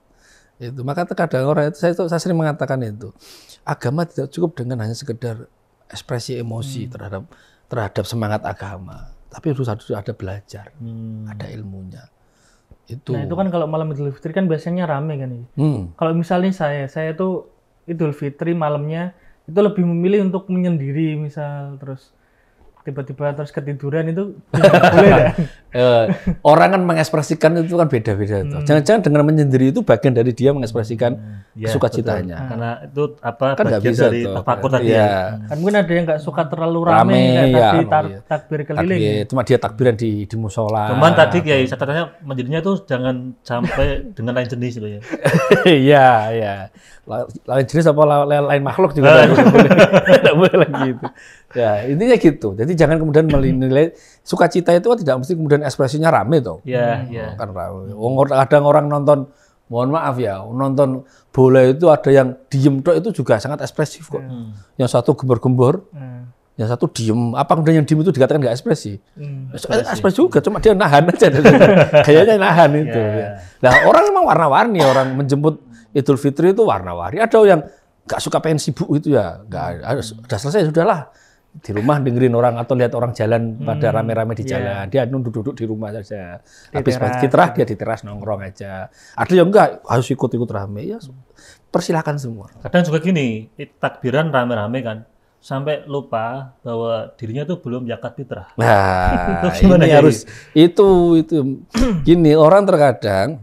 Itu maka terkadang orang itu saya sering mengatakan itu. Agama tidak cukup dengan hanya sekedar ekspresi emosi terhadap semangat agama, tapi harus ada belajar, ada ilmunya. Itu. Nah itu kan kalau malam Idul Fitri kan biasanya rame kan ya. Kalau misalnya saya tuh Idul Fitri malamnya itu lebih memilih untuk menyendiri misal, terus tiba-tiba terus ketiduran itu boleh. Orang kan mengekspresikan itu kan beda-beda. Jangan-jangan dengan menyendiri itu bagian dari dia mengekspresikan sukacitanya. Karena itu kan bagian bisa dari tuh. tafakur tadi. Kan mungkin ada yang nggak suka terlalu rame takbir keliling. Cuma dia takbiran di musola. Cuman tadi ya catatannya menyendirinya itu jangan sampai dengan lain jenis itu ya. Iya. Lain jenis apa lain makhluk juga tidak boleh lagi itu. Ya, intinya gitu. Jadi jangan kemudian menilai sukacita itu tidak mesti kemudian ekspresinya rame toh. Iya. Kan rame. Kadang orang nonton, mohon maaf ya, nonton bola itu ada yang diem toh itu juga sangat ekspresif kok. Yang satu gembor-gembor, yang satu diem. Apa kemudian yang diem itu dikatakan nggak ekspresi? Ekspresi juga, cuma dia nahan aja. Kayaknya nahan itu. Nah, orang memang warna-warni, orang menjemput Idul Fitri itu warna-warni. Ada yang nggak suka pengen sibuk itu ya, nggak. Udah selesai sudahlah. di rumah dengerin orang atau lihat orang jalan pada rame-rame di jalan. Dia duduk di rumah saja. Habis fitrah dia di teras nongkrong aja. Ada yang enggak harus ikut-ikut rame. Ya persilakan semua. Kadang juga gini, takbiran rame-rame kan, sampai lupa bahwa dirinya tuh belum zakat fitrah. Nah, ini harus itu gini, orang terkadang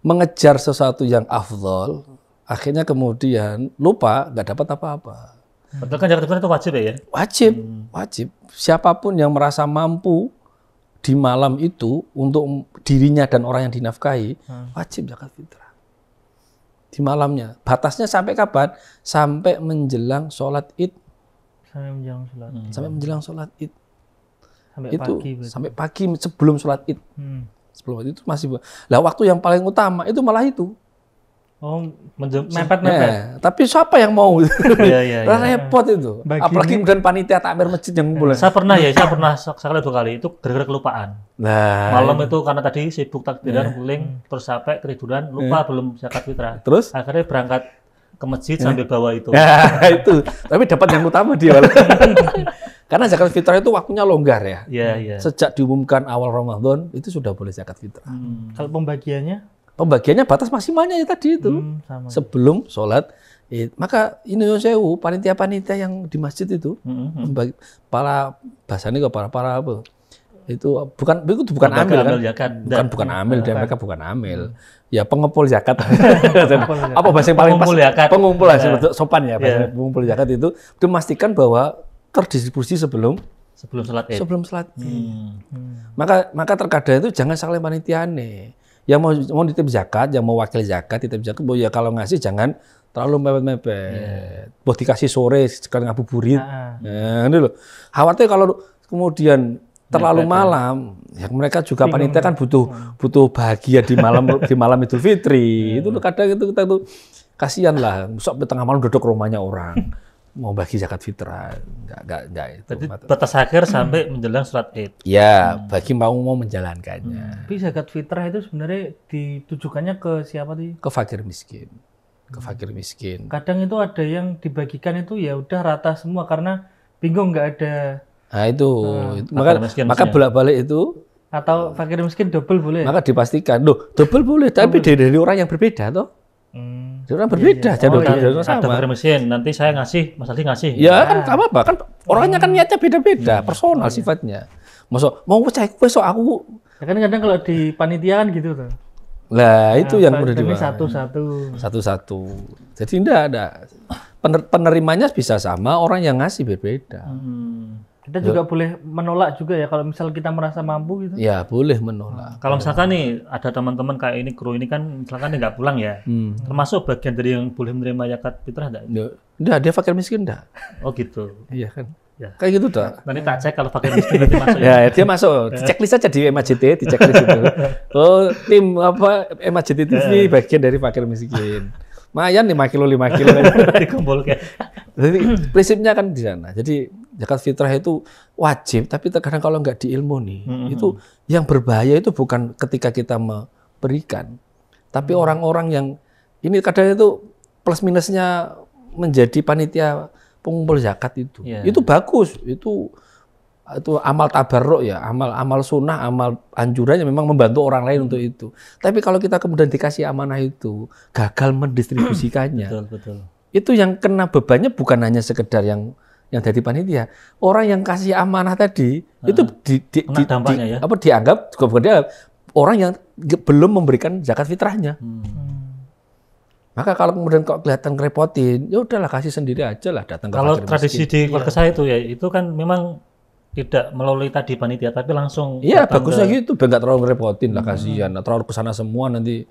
mengejar sesuatu yang afdol, akhirnya kemudian lupa nggak dapat apa-apa. Betul kan, zakat fitrah itu wajib ya? Wajib. Siapapun yang merasa mampu di malam itu untuk dirinya dan orang yang dinafkahi, wajib zakat fitrah. Di malamnya. Batasnya sampai kapan? Sampai menjelang sholat Id. Sampai menjelang sholat Id. Sampai pagi sebelum sholat Id. Sebelum itu masih. Lah waktu yang paling utama itu malah itu. Oh, mepet-mepet. Tapi siapa yang mau? Iya. Repot itu. Apalagi kemudian panitia takmir masjid yang mulai. Saya pernah sekali 2 kali itu gara-gara kelupaan. Nah, malam itu karena tadi sibuk takbiran, guling, terus capek, ketiduran, lupa belum zakat fitrah. Terus akhirnya berangkat ke masjid sambil bawa itu. Nah, itu. Tapi dapat yang utama dia. Karena zakat fitrah itu waktunya longgar ya. Iya. Sejak diumumkan awal Ramadan itu sudah boleh zakat fitrah. Kalau Pembagiannya batas maksimalnya ya tadi itu. Sebelum sholat Id. Maka ini sewu panitia-panitia yang di masjid itu para bahasanya para apa? Itu bukan amil kan? Bukan amil dan mereka bukan amil. Ya pengumpul zakat. Apa bahasa yang paling pas? Pengumpul sopan ya. Pengumpul zakat itu memastikan bahwa terdistribusi sebelum sholat Id. Maka terkadang itu jangan salah panitiane. Yang mau nitip zakat, yang mau wakil zakat, titip zakat, ya kalau ngasih jangan terlalu mepet-mepet. Buat dikasih sore sekali ngabuburit. Nah, ini loh. Khawatir kalau kemudian terlalu malam, ya mereka juga panitia kan butuh bahagia di malam Idul Fitri. Itu loh, kadang itu kita tuh kasihan lah. Besok tengah malam duduk rumahnya orang. Mau bagi zakat fitrah, enggak itu. Jadi batas akhir sampai menjelang sholat Id. Ya, bagi mau menjalankannya. Tapi zakat fitrah itu sebenarnya ditujukannya ke siapa sih? Ke fakir miskin. Kadang itu ada yang dibagikan itu ya udah rata semua karena bingung nggak ada. Nah itu maka bolak-balik itu. Atau fakir miskin double boleh? Maka dipastikan, double boleh, tapi dari orang yang berbeda toh. Orang berbeda, jangan sama. Ada fakir miskin, nanti saya ngasih, Mas Aldi ngasih. Ya kan nggak apa-apa, kan orangnya kan niatnya beda-beda, personal sifatnya. Mau cek besok aku. Ya kan kadang kalau di panitia kan gitu tuh. Lah itu yang udah dibahas. Satu-satu. Jadi enggak ada. Penerimanya bisa sama, orang yang ngasih berbeda. Kita juga boleh menolak juga ya kalau misal kita merasa mampu gitu. Ya boleh menolak. Kalau misalkan nih ada teman-teman kayak ini, kru ini kan misalkan nggak pulang ya, termasuk bagian dari yang boleh menerima zakat fitrah enggak? Enggak, dia fakir miskin enggak. Oh gitu. Iya kan. Ya. Kayak gitu dah. Nanti tak cek kalau fakir miskin nanti masuk. Ya, dia masuk. Diceklis aja di MAJT, diceklis itu. Oh, tim MAJT TV bagian dari fakir miskin. Mayan 5 kilo dikumpul kayak. Jadi prinsipnya kan di sana. Jadi zakat fitrah itu wajib, tapi terkadang kalau nggak diilmuni, itu yang berbahaya itu bukan ketika kita memberikan, tapi orang-orang yang ini kadang itu plus minusnya menjadi panitia pengumpul zakat itu. Itu bagus, itu amal tabarruk ya, amal sunnah, amal anjurannya memang membantu orang lain untuk itu. Tapi kalau kita kemudian dikasih amanah itu, gagal mendistribusikannya, betul. Itu yang kena bebannya bukan hanya sekedar yang dari panitia. Orang yang kasih amanah tadi itu dianggap juga bukan dia orang yang belum memberikan zakat fitrahnya. Maka kalau kemudian kok kelihatan ngerepotin, ya udahlah kasih sendiri aja lah, datang ke kalau tradisi di keluarga saya itu ya, itu kan memang tidak melalui tadi panitia, tapi langsung. Iya, bagusnya gitu, biar nggak terlalu ngerepotin lah, kasihan. Terlalu kesana semua nanti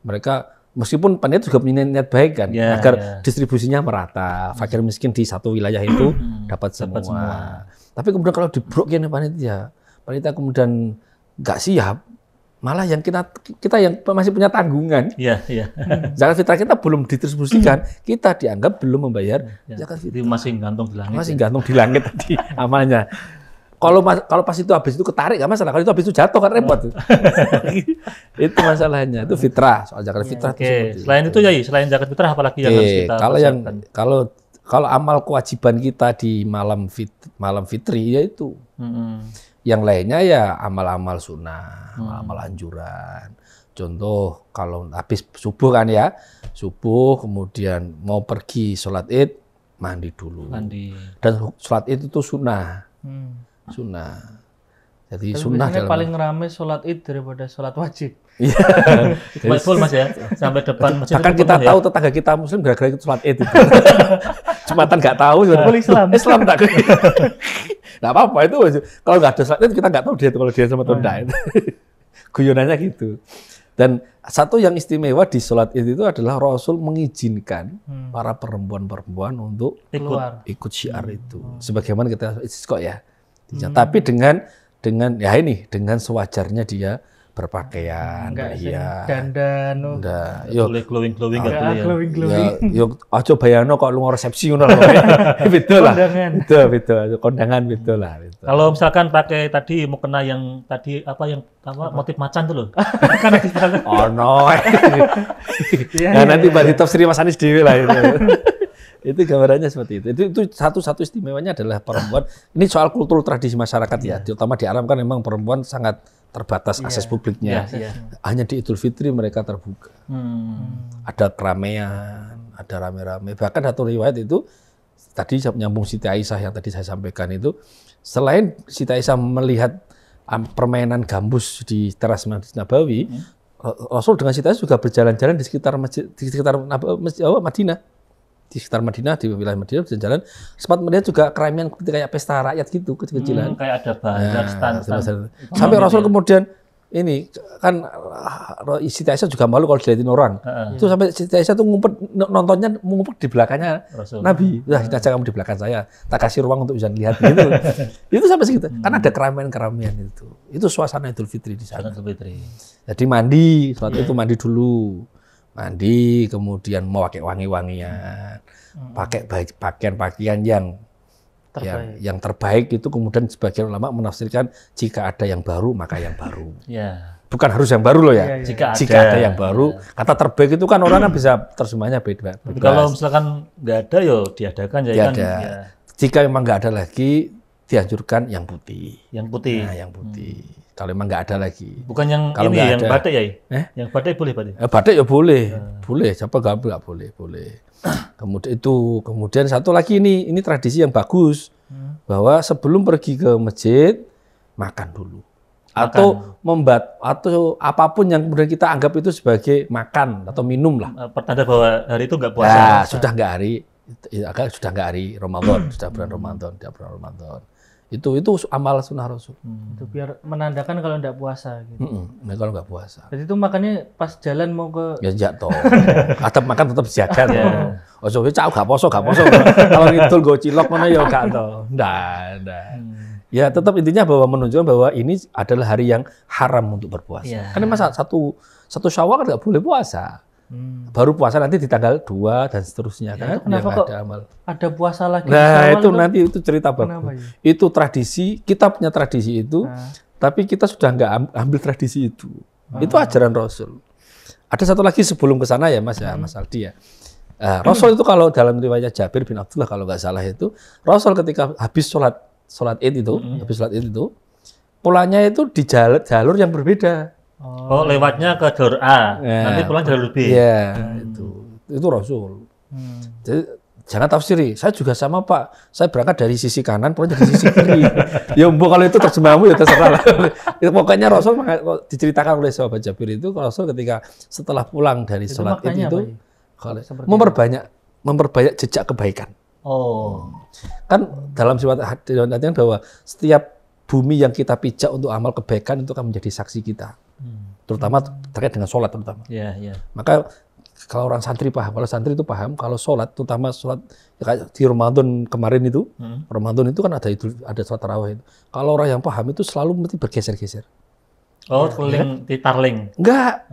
mereka, meskipun panitia juga punya niat baik kan, agar distribusinya merata, fakir miskin di satu wilayah itu dapat semua. Tapi kemudian kalau dibrokin panitia kemudian nggak siap, malah yang kita yang masih punya tanggungan, zakat fitrah kita belum didistribusikan, kita dianggap belum membayar zakat fitrah. Masih gantung di langit. Masih gantung di langit tadi amalnya. Kalau pas itu habis itu ketarik nggak masalah, kalau itu habis itu jatuh kan repot. Itu masalahnya, itu fitrah, soal zakat fitrah. Selain itu selain zakat fitrah apalagi yang harus kita kalau kalau amal kewajiban kita di malam fitri yaitu. Yang lainnya ya amal-amal sunnah, amal-amal anjuran. Contoh kalau habis subuh kan ya, subuh kemudian mau pergi sholat id, mandi dulu. Dan sholat id itu sunnah. Sunnah. Jadi tapi sunnah biasanya paling rame sholat id daripada sholat wajib. Iya. Full Mas ya, sampai depan masjid. Bahkan kita tahu tetangga kita muslim gara-gara ikut sholat id itu. Jumatan nggak tahu. Islam tak. Nggak apa-apa itu. Kalau nggak ada sholat id kita nggak tahu dia kalau dia sama enggak. Guyonannya gitu. Dan satu yang istimewa di sholat id itu adalah Rasul mengizinkan para perempuan-perempuan untuk ikut syiar itu. Sebagaimana kita istisqa ya. Tapi dengan sewajarnya dia berpakaian, berhias, dandan, glowing glowing. Yo aja bayangno kok lu resepsi ngono lho. Beda lah. Kondangan beda lah. Kalau misalkan pakai tadi mukena yang tadi motif macan tuh loh. Kan no. Nah, nanti Mbak Ditafsiri Mas Anis dhewe lah itu. Itu gambarannya seperti itu. Itu satu istimewanya adalah perempuan. Ini soal kultur tradisi masyarakat ya. Terutama di Arab kan memang perempuan sangat terbatas akses publiknya. Hanya di Idul Fitri mereka terbuka. Ada keramaian, ada rame-rame. Bahkan satu riwayat itu tadi nyambung Siti Aisyah yang tadi saya sampaikan itu, selain Siti Aisyah melihat permainan gambus di teras Masjid Nabawi, Rasul dengan Siti Aisyah juga berjalan-jalan di sekitar Madinah. Di sekitar Madinah, di wilayah Madinah berjalan, sempat melihat juga keramaian seperti kayak pesta rakyat gitu, kecil-kecilan. Kayak ada bazar, stand. Sampai Rasul kemudian ini kan Siti Aisyah juga malu kalau dilihatin orang. Itu sampai Siti Aisyah tuh ngumpet di belakangnya Rasul. Nabi. Nah, kita kamu di belakang saya, tak kasih ruang untuk bisa lihat gitu. Itu sampai segitu. Kan ada keramaian itu. Itu suasana Idul Fitri di sana. Jadi mandi, sholat itu mandi dulu. Mandi, kemudian mau pakai wangi-wangian, pakai pakaian yang terbaik itu, kemudian sebagian ulama menafsirkan jika ada yang baru maka yang baru. Bukan harus yang baru loh ya. Jika ada yang baru, kata terbaik itu kan orang bisa terjemahnya beda. Kalau misalkan nggak ada, yo diadakan ya kan. Jika memang nggak ada lagi, dianjurkan yang putih. Yang putih. Nah, yang putih. Kalau memang nggak ada lagi. Bukan yang kalau ini yang batik ya? Yang batik boleh batik? Batik ya boleh, boleh. Siapa nggak boleh, boleh. Kemudian satu lagi ini tradisi yang bagus, bahwa sebelum pergi ke masjid makan dulu, atau atau apapun yang kemudian kita anggap itu sebagai makan atau minum lah. Pertanda bahwa hari itu nggak puasa. Nah, sudah nggak hari Ramadan, sudah bulan Ramadan, Itu amal sunnah Rasul. Itu biar menandakan kalau enggak puasa gitu. Nah, kalau enggak puasa. Jadi itu makannya pas jalan mau ke ya jatuh. Atau makan tetap dijaga to. Ojo cak gak poso. Kalau ngidul go cilok mana ya gak to. Ndak. Ya tetap intinya bahwa menunjukkan bahwa ini adalah hari yang haram untuk berpuasa. Karena masa satu Syawal kan enggak boleh puasa. Baru puasa nanti di tanggal 2 dan seterusnya kan. Kenapa kok ada puasa lagi? Nah, itu nanti itu cerita bagus. Itu tradisi, kita punya tradisi itu, tapi kita sudah nggak ambil tradisi itu. Itu ajaran Rasul. Ada satu lagi sebelum ke sana ya Mas Aldi ya. Rasul itu kalau dalam riwayat Jabir bin Abdullah kalau nggak salah itu, Rasul ketika habis sholat Id itu, pulangnya itu di jalur yang berbeda. Oh, lewatnya ke jalur A, nanti pulang jalur B. Iya, itu Rasul. Jadi jangan tafsiri. Saya juga sama Pak. Saya berangkat dari sisi kanan, pulang dari sisi kiri. Ya kalau itu terjemahmu ya terserah lah. Itu pokoknya Rasul diceritakan oleh sahabat Jabir itu, Rasul ketika setelah pulang dari sholat itu memperbanyak jejak kebaikan. Kan dalam sifat hadis bahwa setiap bumi yang kita pijak untuk amal kebaikan itu akan menjadi saksi kita. Terutama terkait dengan sholat terutama. Maka kalau orang santri paham, kalau santri itu paham, kalau sholat, terutama sholat ya, di Ramadan kemarin itu, Ramadan itu kan ada sholat tarawih itu. Kalau orang yang paham itu selalu mesti bergeser-geser. Tarling. Enggak.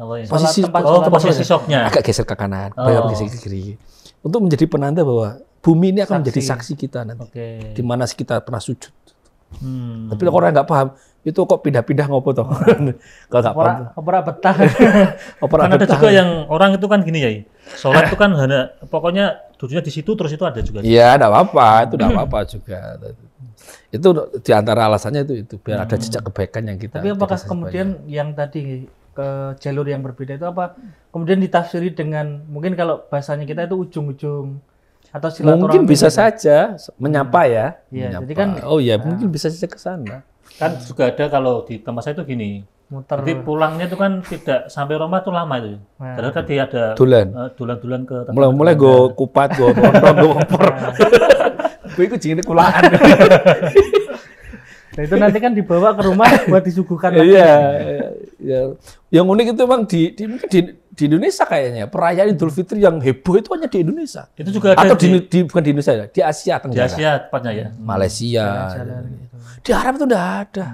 Posisi shocknya. Agak geser ke kanan, geser ke kiri. Untuk menjadi penanda bahwa bumi ini akan menjadi saksi kita nanti. Di mana kita pernah sujud. Tapi kalau orang nggak paham, itu kok pindah-pindah ngopo toh? Kalau nggak paham. Opera betah. Kan ada juga yang orang itu kan gini ya, sholat itu kan hanya pokoknya duduknya di situ terus itu ada juga. Iya, enggak apa-apa, itu enggak apa-apa juga. Itu di antara alasannya itu biar ada jejak kebaikan yang kita. Tapi apakah kemudian yang tadi ke jalur yang berbeda itu apa kemudian ditafsiri dengan mungkin kalau bahasanya kita itu ujung-ujung atau silaturahmi? Mungkin bisa saja menyapa ya. Iya, menyapa. jadi kan oh iya, mungkin bisa saja ke sana. Kan juga ada kalau di tempat saya itu gini. muter. Jadi pulangnya itu kan tidak sampai rumah itu lama itu. Karena tadi ada dulan-dulan ke tempat. Mulai go kupat, go motor, go kompor. Gue ikut jingin kulaan. Nah, itu nanti kan dibawa ke rumah buat disuguhkan lagi. Iya. Yang unik itu memang di Indonesia kayaknya perayaan Idul Fitri yang heboh itu hanya di Indonesia. Itu juga ada atau bukan di Indonesia ya, di Asia Tenggara. Di Asia tepatnya ya. Malaysia. Di Arab itu udah ada.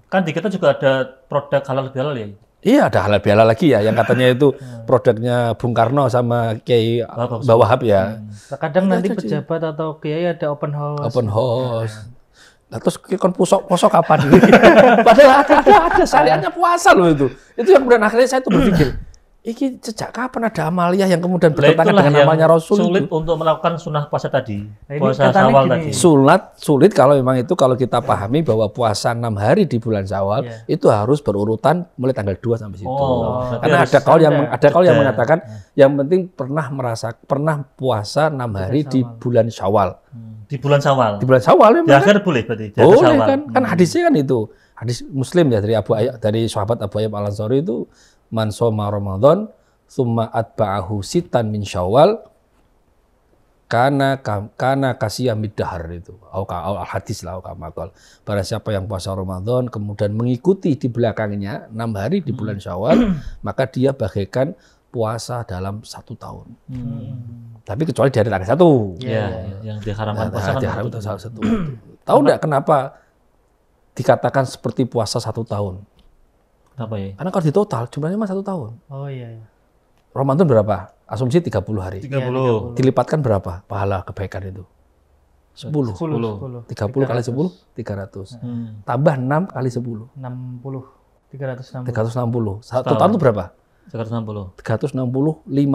Kan di kita juga ada produk halal bihalal ya. Iya, ada halal bihalal lagi ya, yang katanya itu produknya Bung Karno sama Kiai Mbah Wahab ya. Kadang nanti pejabat atau kiai ada open house. Open house. Nah, terus kon posok kapan? Padahal ada syariatnya puasa loh itu. Itu yang kemudian akhirnya saya tuh berpikir, ini sejak kapan ada amalia yang kemudian bertentangan dengan namanya Rasul sulit itu? untuk melakukan sunnah puasa tadi. Nah, puasa Syawal tadi. Sulit kalau memang itu kalau kita pahami bahwa puasa 6 hari di bulan Syawal itu harus berurutan mulai tanggal 2 sampai situ. Karena ada kaul yang mengatakan yang penting pernah puasa 6 hari di bulan Syawal. Di bulan Syawal. Di bulan Syawal memang. Di akhir boleh berarti. Boleh kan hadisnya kan itu. Hadis Muslim ya dari sahabat Abu Ayyub Al-Ansari itu man shoma Ramadan summa atba'ahu sitan min Syawal kana kasiyamid dahar itu. Au hadis lah kamakal. Barang siapa yang puasa Ramadan kemudian mengikuti di belakangnya 6 hari di bulan Syawal, maka dia bagaikan puasa dalam 1 tahun. Tapi kecuali di hari tanggal 1. Iya, yang diharamkan puasa kan diharamkan salah satu. Tahu enggak kenapa dikatakan seperti puasa 1 tahun? Kenapa ya? Karena kalau di total jumlahnya mah 1 tahun. Oh iya. Ramadan berapa? Asumsi 30 hari. 30. Dilipatkan berapa pahala kebaikan itu? 10. 30 kali 10 300. Tambah 6 kali 10. 360. 360. Satu tahun itu berapa? 365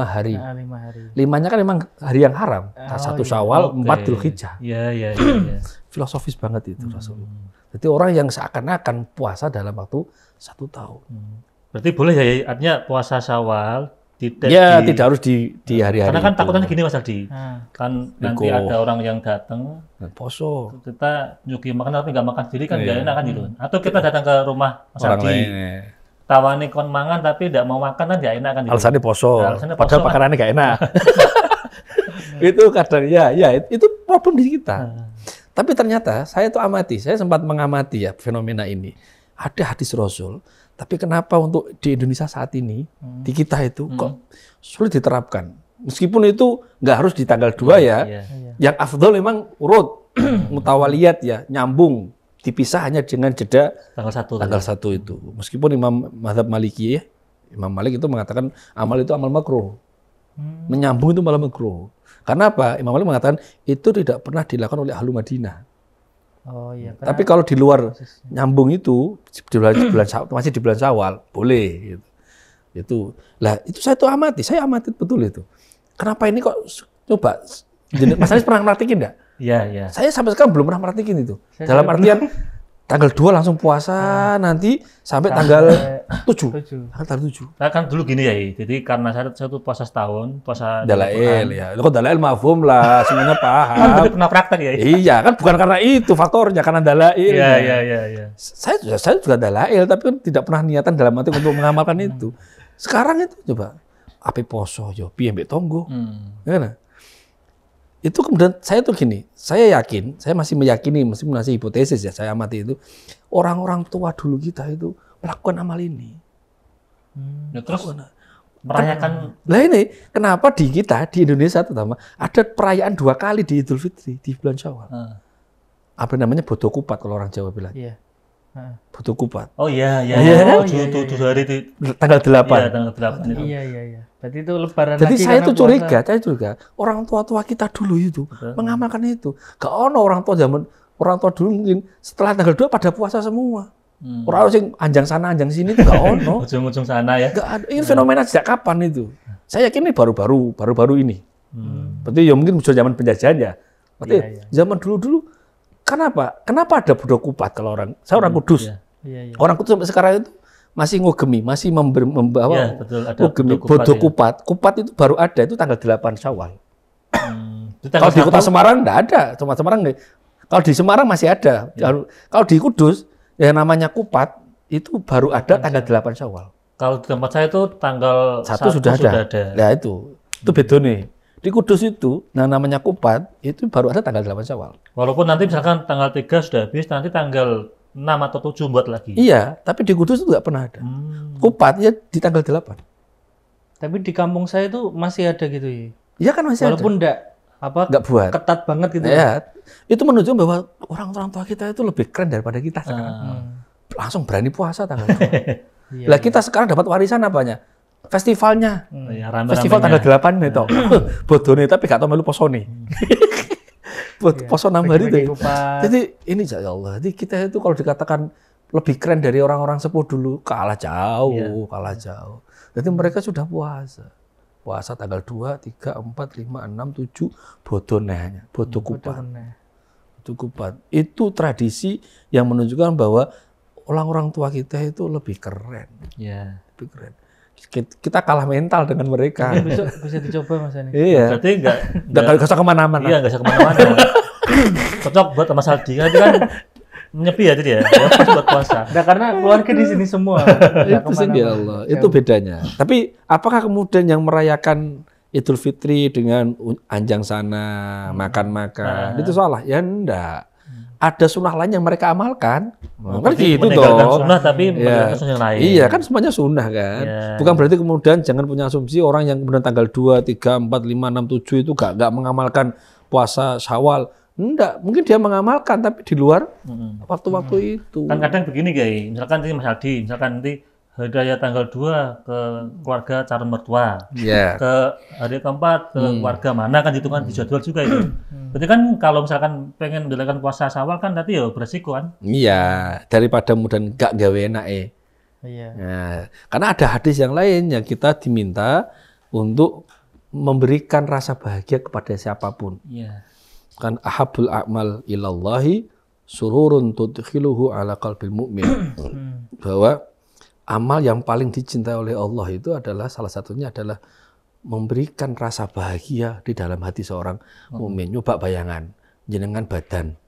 hari. 5 hari. 5-nya kan memang hari yang haram. 1 Syawal, 4 Dzulhijjah. Iya. Filosofis banget itu Rasul. Jadi orang yang seakan-akan puasa dalam waktu 1 tahun. Berarti boleh ya, artinya puasa Syawal tidak harus di hari-hari. Karena kan itu. takutnya gini Mas Aldi. Kan nanti ada orang yang datang poso. Kita nyugi makan tapi nggak makan sendiri kan nggak enak kan gitu. Atau kita datang ke rumah Mas Aldi. Tawani kon mangan tapi tidak mau makan kan nggak enak kan gitu. Alasannya poso. Padahal kan. makanannya nggak enak. Itu kadang itu problem di kita. Tapi ternyata saya sempat mengamati ya fenomena ini. Ada hadis Rasul, tapi kenapa untuk di Indonesia saat ini, di kita itu kok sulit diterapkan. Meskipun itu nggak harus di tanggal 2 ya. Yang afdol memang urut, mutawaliyat ya, nyambung. Dipisah hanya dengan jeda tanggal 1 itu. Meskipun Imam Mazhab Maliki ya, Imam Malik itu mengatakan amal itu amal makruh. Menyambung itu malah makruh. Karena apa? Imam Malik mengatakan itu tidak pernah dilakukan oleh ahlu Madinah. Oh iya. Tapi kalau di luar nyambung itu masih di bulan Syawal boleh gitu. Itu saya amati betul itu. Kenapa ini kok coba Mas Anies pernah praktikin enggak? Iya. Saya sampai sekarang belum pernah praktikin itu. Dalam artian tanggal 2 langsung puasa nanti sampai tanggal 7. Tanggal 7. Nah, kan dulu gini ya, jadi karena saya tuh puasa setahun, puasa dalail ya. Kok dalail mafhum lah, semuanya paham. Kan dulu pernah praktek ya. Iya, kan bukan karena itu faktornya, karena dalail. Iya. Saya juga dalail, tapi kan tidak pernah niatan dalam hati untuk mengamalkan itu. Sekarang itu coba ape poso yo piye mbek tonggo. Kan? Itu kemudian saya tuh gini, saya masih meyakini, meskipun masih hipotesis ya, saya amati itu orang-orang tua dulu kita itu melakukan amal ini. Terus merayakan. Lah ini kenapa di kita di Indonesia terutama ada perayaan 2 kali di Idul Fitri di bulan Syawal. Apa namanya bodo kupat kalau orang Jawa bilang. Iya. Bodo kupat. Oh iya. 7 hari itu. Tanggal 8. Iya, tanggal 8 itu. Iya. Berarti itu lebaran. Jadi saya tuh curiga, orang tua kita dulu itu mengamalkan itu. Gak ono orang tua dulu mungkin setelah tanggal 2 pada puasa semua. Orang sing anjang sana anjang sini itu gak ono. Ujung-ujung sana ya. Gak ada. Ini fenomena sejak kapan itu? Saya yakin ini baru-baru ini. Berarti ya mungkin sudah zaman penjajahan ya. Berarti Iya. zaman dulu kenapa ada bodo kupat kalau saya orang Kudus. Iya. Orang Kudus sampai sekarang itu masih ngugemi, masih membawa Iya, betul, ada ngugemi bodo kupat, bodo ya. kupat. Kupat itu baru ada itu tanggal 8 Syawal. Di tanggal Kalau di Kota 1, Semarang enggak ada, cuma Semarang enggak. Kalau di Semarang masih ada. Kalau di Kudus yang namanya kupat itu baru ada tanggal 8 Syawal. kalau di tempat saya itu tanggal 1 1 sudah ada. Nah itu beda nih. Di Kudus itu yang namanya kupat itu baru ada tanggal 8 Syawal. Walaupun nanti misalkan tanggal 3 sudah habis, nanti tanggal 6 atau 7 buat lagi. Iya, tapi di Kudus itu nggak pernah ada. Kupat ya di tanggal 8. Tapi di kampung saya itu masih ada gitu ya. Iya kan masih Walaupun nggak buat. ketat banget gitu. Ya, itu menunjukkan bahwa orang tua kita itu lebih keren daripada kita sekarang. Langsung berani puasa tanggal 2. Iya, Lah kita sekarang dapat warisan apanya? Festivalnya. Ya, Festival tanggal 8 itu. Bodone tapi gak tau melu posone. Poso 6 hari itu. Jadi ini ya Allah. Jadi kita itu kalau dikatakan lebih keren dari orang-orang sepuh dulu kalah jauh. Jadi mereka sudah puasa. Puasa tanggal 2, 3, 4, 5, 6, 7 bodonehnya, bodo kupat. Bodo kupat. Itu tradisi yang menunjukkan bahwa orang-orang tua kita itu lebih keren. Ya. Lebih keren. Kita kalah mental dengan mereka. Besok bisa dicoba Mas Ani. Iya. Berarti Nggak usah kemana-mana. Iya, nggak usah kemana-mana. Cocok buat Mas Aldi. Nanti kan menyepi ya jadi ya. Pas buat puasa. Nah, karena keluarga di sini semua. Itu sih ya Allah. Itu bedanya. Tapi apakah kemudian yang merayakan Idul Fitri dengan anjang sana, makan-makan, itu salah? Ya enggak. Ada sunnah lain yang mereka amalkan. Kan gitu meninggalkan toh. sunnah tapi meninggalkan sunnah yang lain. Iya, kan semuanya sunnah kan. Ya. Bukan berarti kemudian jangan punya asumsi orang yang kemudian tanggal 2, 3, 4, 5, 6, 7 itu gak mengamalkan puasa Syawal. Enggak, mungkin dia mengamalkan tapi di luar waktu-waktu itu. Kan kadang begini Gai, misalkan nanti Mas Aldi, misalkan nanti hari raya tanggal 2 ke keluarga calon mertua. Iya. Ke hari keempat ke keluarga mana kan itu kan dijadwal juga itu. Berarti kan kalau misalkan pengen menjalankan puasa Syawal kan nanti ya beresiko kan. Iya, daripada kemudian gak gawe enake. Iya. Nah, karena ada hadis yang lain yang kita diminta untuk memberikan rasa bahagia kepada siapapun. Iya. Kan ahabul a'mal ilallahi sururun tudkhiluhu ala qalbil mu'min. Bahwa amal yang paling dicintai oleh Allah itu adalah salah satunya adalah memberikan rasa bahagia di dalam hati seorang mukmin. Coba bayangan, jenengan badan,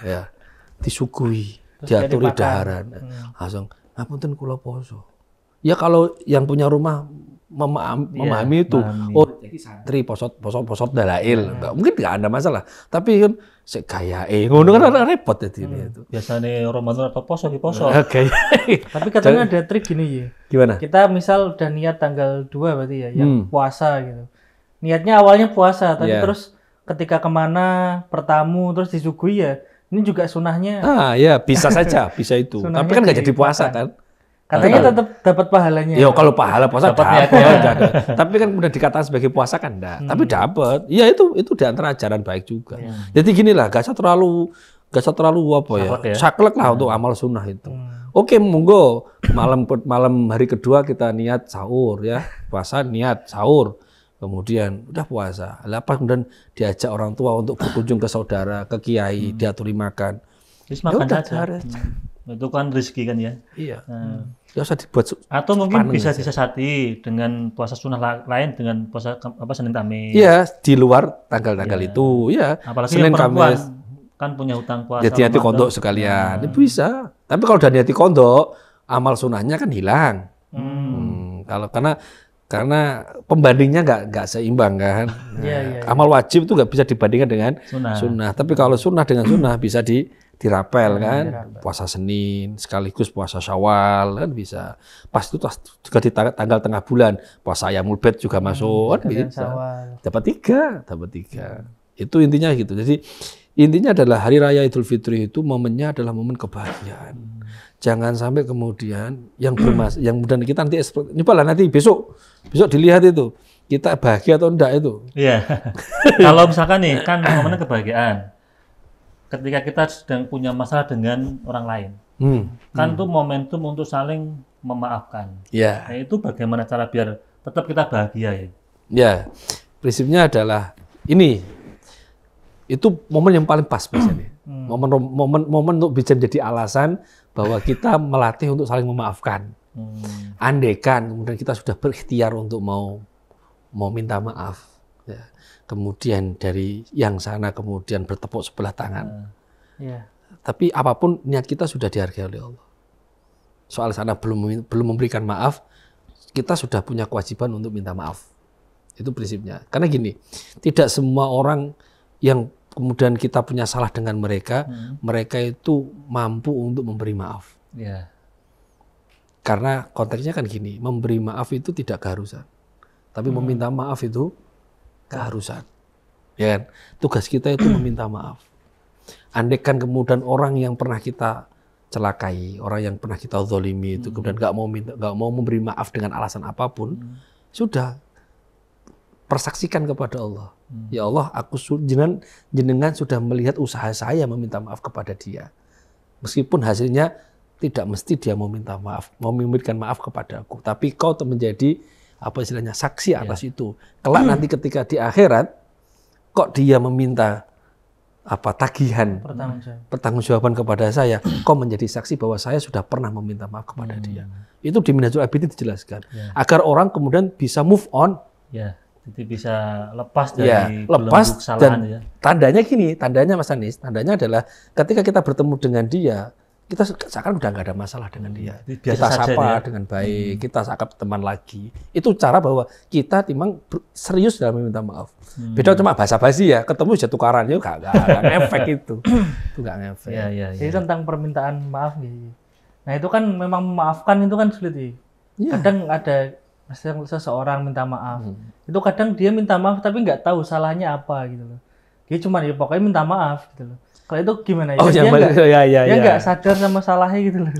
ya, disuguhi, diaturi daharan, langsung, ngapunten kula poso. Ya kalau yang punya rumah memahami itu, oh jadi santri posot dalail, mungkin nggak ada masalah. Tapi kan sekayae, ngono kan repot jadi itu. Biasanya Ramadan atau poso di poso. Oke. Tapi katanya ada trik gini ya. Gimana? Kita misal udah niat tanggal 2 berarti ya, yang puasa gitu. Niatnya awalnya puasa, tapi terus ketika kemana, bertamu, terus disuguhi ya, ini juga sunahnya. Ya bisa saja, bisa itu. Tapi kan nggak jadi puasa kan? Katanya tetap dapat pahalanya. Ya kalau pahala puasa dapat. niatnya. Tapi kan kemudian dikatakan sebagai puasa kan enggak. Tapi dapat. Ya itu di antara ajaran baik juga. Jadi ginilah, gak usah terlalu apa ya? Saklek lah untuk amal sunnah itu. Oke, monggo malam hari kedua kita niat sahur ya. Puasa niat sahur. Kemudian udah puasa. Apa kemudian diajak orang tua untuk berkunjung ke saudara, ke kiai, diaturi makan. Terus makan udah, saja. Itu kan rezeki kan ya. Iya. Gak usah dibuat. Atau mungkin bisa disesati dengan puasa sunnah lain dengan puasa Senin Kamis. Iya, di luar tanggal-tanggal itu. Ya. Apalagi Senin yang perempuan Kamis. kan punya hutang puasa. Niati kondok sekalian. Itu bisa. Tapi kalau udah niati kondok, amal sunnahnya kan hilang. Kalau karena pembandingnya nggak seimbang kan. Amal wajib itu nggak bisa dibandingkan dengan sunnah. Tapi kalau sunnah dengan sunnah bisa dirapel kan. Puasa Senin sekaligus puasa Syawal kan bisa. Pas itu juga di tanggal tengah bulan puasa Ayamul Bait juga masuk kan bisa. Dapat tiga. Itu intinya gitu. Jadi intinya adalah hari raya Idul Fitri itu momennya adalah momen kebahagiaan. Jangan sampai kemudian yang kemudian kita nanti nyobalah nanti besok dilihat itu kita bahagia atau enggak itu. Iya. Kalau misalkan nih kan momennya kebahagiaan. Ketika kita sedang punya masalah dengan orang lain, kan itu momentum untuk saling memaafkan. Ya. Nah, itu bagaimana cara biar tetap kita bahagia ya? Ya, Prinsipnya adalah ini. Itu momen yang paling pas biasanya. Momen untuk bisa menjadi alasan bahwa kita melatih untuk saling memaafkan. Andaikan kemudian kita sudah berikhtiar untuk mau minta maaf, ya. Kemudian dari yang sana kemudian bertepuk sebelah tangan. Tapi apapun niat kita sudah dihargai oleh Allah. Soal sana belum memberikan maaf, kita sudah punya kewajiban untuk minta maaf. Itu prinsipnya. Karena gini, tidak semua orang yang kemudian kita punya salah dengan mereka, mereka itu mampu untuk memberi maaf. Karena konteksnya kan gini, memberi maaf itu tidak keharusan, tapi meminta maaf itu keharusan. Ya kan? Tugas kita itu meminta maaf. Andaikan kemudian orang yang pernah kita celakai, orang yang pernah kita zalimi itu kemudian nggak mau memberi maaf dengan alasan apapun, sudah persaksikan kepada Allah. Ya Allah, jenengan sudah melihat usaha saya meminta maaf kepada dia. Meskipun hasilnya tidak mesti dia mau minta maaf, mau memberikan maaf kepada aku. Tapi kau menjadi apa istilahnya saksi atas itu. Kelak nanti ketika di akhirat, kok dia meminta tagihan, pertanggungjawaban kepada saya, kau menjadi saksi bahwa saya sudah pernah meminta maaf kepada dia. Itu di Minhajul Abidin dijelaskan. Agar orang kemudian bisa move on. Jadi bisa lepas dari lepas kesalahan. Dan tandanya gini, tandanya Mas Anies, tandanya adalah ketika kita bertemu dengan dia, kita seakan udah nggak ada masalah dengan dia. Kita sapa dengan baik, kita sapa teman lagi. Itu cara bahwa kita memang serius dalam meminta maaf. Beda cuma basa-basi ya, ketemu bisa tukaran, yuk nggak ngefek itu. Itu nggak ngefek. Jadi tentang permintaan maaf nih. Nah itu kan memang memaafkan itu kan sulit. Kadang ada seseorang minta maaf, itu kadang dia minta maaf tapi nggak tahu salahnya apa gitu loh. Dia cuma pokoknya minta maaf gitu loh. Kalau itu gimana ya? Dia nggak sadar sama salahnya gitu loh.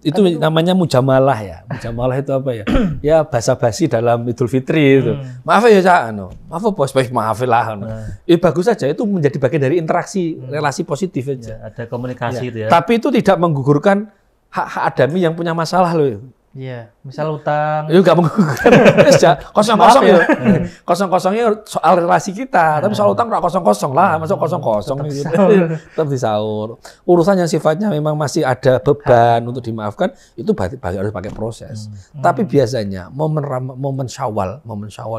Itu namanya mujamalah ya. Mujamalah itu apa ya? Ya basa-basi dalam Idul Fitri itu. Maaf ya Cak, maaf bos, maaf lah. Bagus saja, itu menjadi bagian dari interaksi relasi positif aja. Ada komunikasi itu ya. Tapi itu tidak menggugurkan hak adami yang punya masalah loh. Iya, misal utang. Itu nggak menggugurkan. Kosong-kosong ya. Kosong-kosongnya soal relasi kita. Tapi soal utang nggak kosong-kosong lah. Masuk kosong-kosong gitu. Tetap disaur. Urusan yang sifatnya memang masih ada beban untuk dimaafkan, itu harus pakai proses. Tapi biasanya momen Syawal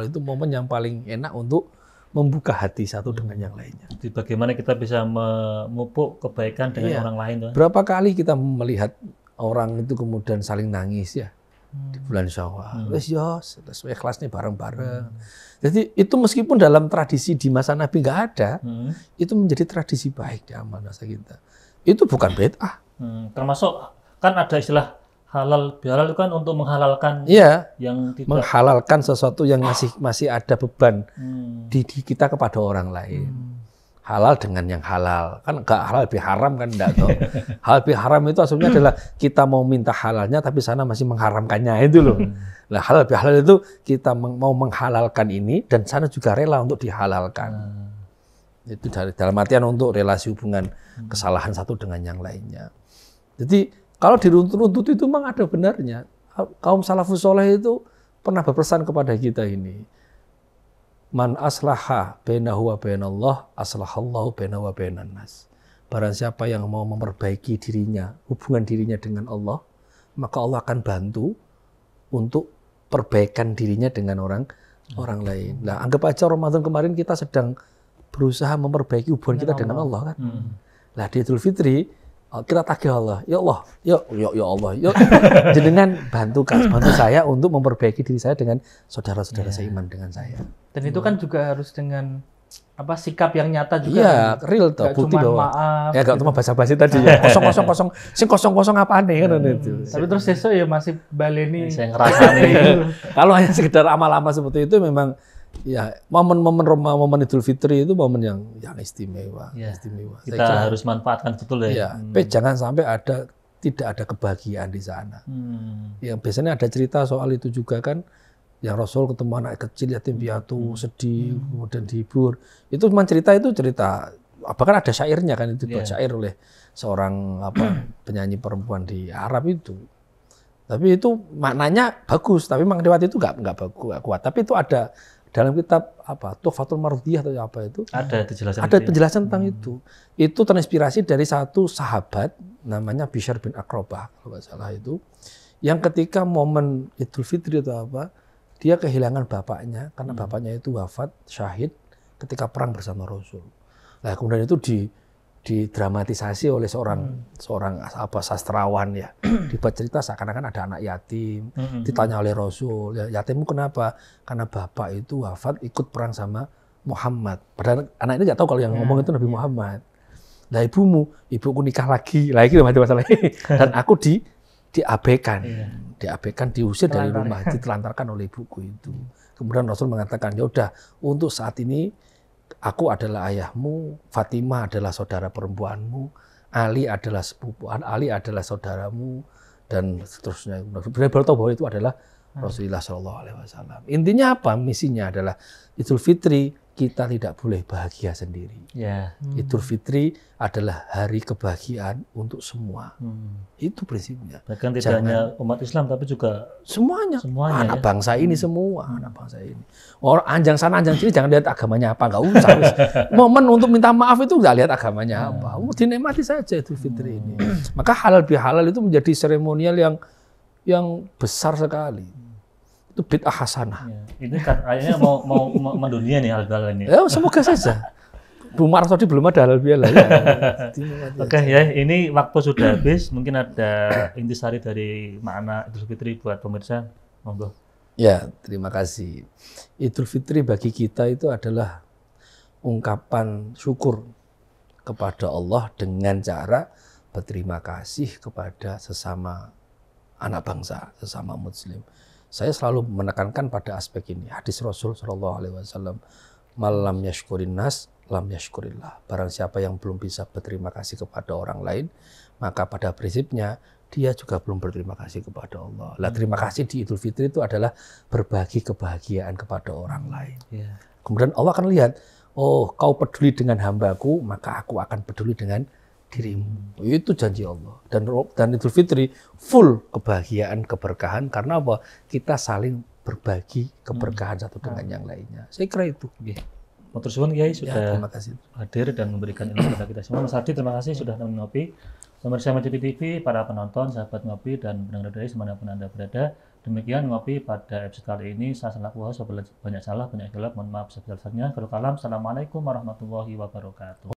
itu momen yang paling enak untuk membuka hati satu dengan yang lainnya. Jadi bagaimana kita bisa memupuk kebaikan dengan orang lain. Berapa kali kita melihat orang itu kemudian saling nangis ya di bulan Syawal. Sesuai kelasnya bareng-bareng. Jadi itu meskipun dalam tradisi di masa Nabi nggak ada, itu menjadi tradisi baik di amal masa kita. Itu bukan bid'ah. Termasuk kan ada istilah halal bihalal itu kan untuk menghalalkan yang tidak, menghalalkan sesuatu yang masih ada beban di kita kepada orang lain. Halal dengan yang halal. Kan enggak halal lebih haram kan enggak toh. Halal lebih haram itu aslinya adalah kita mau minta halalnya tapi sana masih mengharamkannya itu loh. Nah, halal lebih halal itu kita mau menghalalkan ini dan sana juga rela untuk dihalalkan. Itu dalam artian untuk relasi hubungan kesalahan satu dengan yang lainnya. Jadi kalau diruntut-runtut itu memang ada benarnya. Kaum salafus soleh itu pernah berpesan kepada kita ini. Man aslaha bainahu wa bainallah, aslahallahu bainahu wa bainan nas. Barang siapa yang mau memperbaiki dirinya, hubungan dirinya dengan Allah, maka Allah akan bantu untuk perbaikan dirinya dengan orang lain. Nah, anggap aja Ramadan kemarin kita sedang berusaha memperbaiki hubungan kita dengan Allah kan. Nah, di Idul Fitri kita tagih Allah, ya Allah, ya Allah, jenengan bantu saya untuk memperbaiki diri saya dengan saudara-saudara seiman dengan saya. Dan itu kan juga harus dengan sikap yang nyata juga. Iya, real toh, bukti bahwa. Maaf. Ya enggak cuma basa-basi tadi ya. Kosong apaan nih kan itu. Tapi terus besok ya masih baleni. Saya ngerasani. Kalau hanya sekedar amal-amal seperti itu memang ya momen Idul Fitri itu momen yang istimewa. Kita harus manfaatkan betul ya. Tapi jangan sampai tidak ada kebahagiaan di sana. Ya biasanya ada cerita soal itu juga kan. Yang Rasul ketemu anak kecil yatim piatu sedih kemudian dihibur. Itu memang cerita bahkan ada syairnya kan itu dibuat syair oleh seorang penyanyi perempuan di Arab itu. Tapi itu maknanya bagus, tapi memang riwayat itu enggak kuat. Tapi itu ada dalam kitab apa Tuhfatul Mardiyah atau apa itu ada penjelasan ada itu ya? penjelasan tentang itu. Itu terinspirasi dari satu sahabat namanya Bishr bin Aqrabah kalau nggak salah itu, yang ketika momen Idul Fitri atau apa, dia kehilangan bapaknya karena bapaknya itu wafat syahid ketika perang bersama Rasul. Nah, kemudian itu didramatisasi oleh seorang apa sastrawan ya. Dibuat cerita seakan-akan ada anak yatim, ditanya oleh Rasul, ya, yatimmu kenapa? Karena bapak itu wafat ikut perang sama Muhammad. Padahal anak ini nggak tahu kalau yang ngomong itu Nabi Muhammad. Nah, ibuku nikah lagi itu masalahnya. Dan aku diabaikan, diusir dari rumah, ditelantarkan oleh ibuku itu. Kemudian Rasul mengatakan, ya udah, untuk saat ini aku adalah ayahmu, Fatimah adalah saudara perempuanmu, Ali adalah sepupuan, Ali adalah saudaramu, dan seterusnya. Benar-benar tahu bahwa itu adalah Rasulullah SAW. Intinya apa? Misinya adalah Idul Fitri kita tidak boleh bahagia sendiri. Ya. Idul Fitri adalah hari kebahagiaan untuk semua. Itu prinsipnya. Bahkan tidak hanya umat Islam tapi juga semuanya anak ya? bangsa ini semua, anak bangsa ini. Orang anjang sana anjang sini jangan lihat agamanya apa, nggak usah. Momen untuk minta maaf itu nggak lihat agamanya apa. Dinikmati saja Idul Fitri ini. Maka halal bihalal itu menjadi seremonial yang besar sekali. Itu bid'ah hasanah. Ya. Ini kayaknya mau mendunia nih halal ini. Ya, semoga saja. Bu Marsudi belum ada halal bihalal. Ya. Oke ya, ini waktu sudah habis. Mungkin ada intisari dari makna Idul Fitri buat pemirsa. Monggo. Ya, terima kasih. Idul Fitri bagi kita itu adalah ungkapan syukur kepada Allah dengan cara berterima kasih kepada sesama anak bangsa, sesama Muslim. Saya selalu menekankan pada aspek ini. Hadis Rasul SAW, malam yashkurin nas, lam yashkurillah. Barang siapa yang belum bisa berterima kasih kepada orang lain, maka pada prinsipnya dia juga belum berterima kasih kepada Allah. Lah, terima kasih di Idul Fitri itu adalah berbagi kebahagiaan kepada orang lain. Ya. Kemudian Allah akan lihat, oh kau peduli dengan hambaku, maka aku akan peduli dengan dirimu. Itu janji Allah. Dan Idul Fitri full kebahagiaan, keberkahan, karena apa? Kita saling berbagi keberkahan satu dengan yang lainnya. Saya kira itu. Matur suwun Kiai sudah terima kasih. hadir dan memberikan ilmu kepada kita semua. Mas Ardi, terima kasih sudah nemenin ngopi. Pemirsa MTV TV, para penonton, sahabat ngopi dan pendengar dari dimanapun Anda berada. Demikian ngopi pada episode kali ini. Saya selaku host, banyak salah, banyak khilaf. Mohon maaf sebesar-besarnya. Kalau kalam, assalamualaikum warahmatullahi wabarakatuh.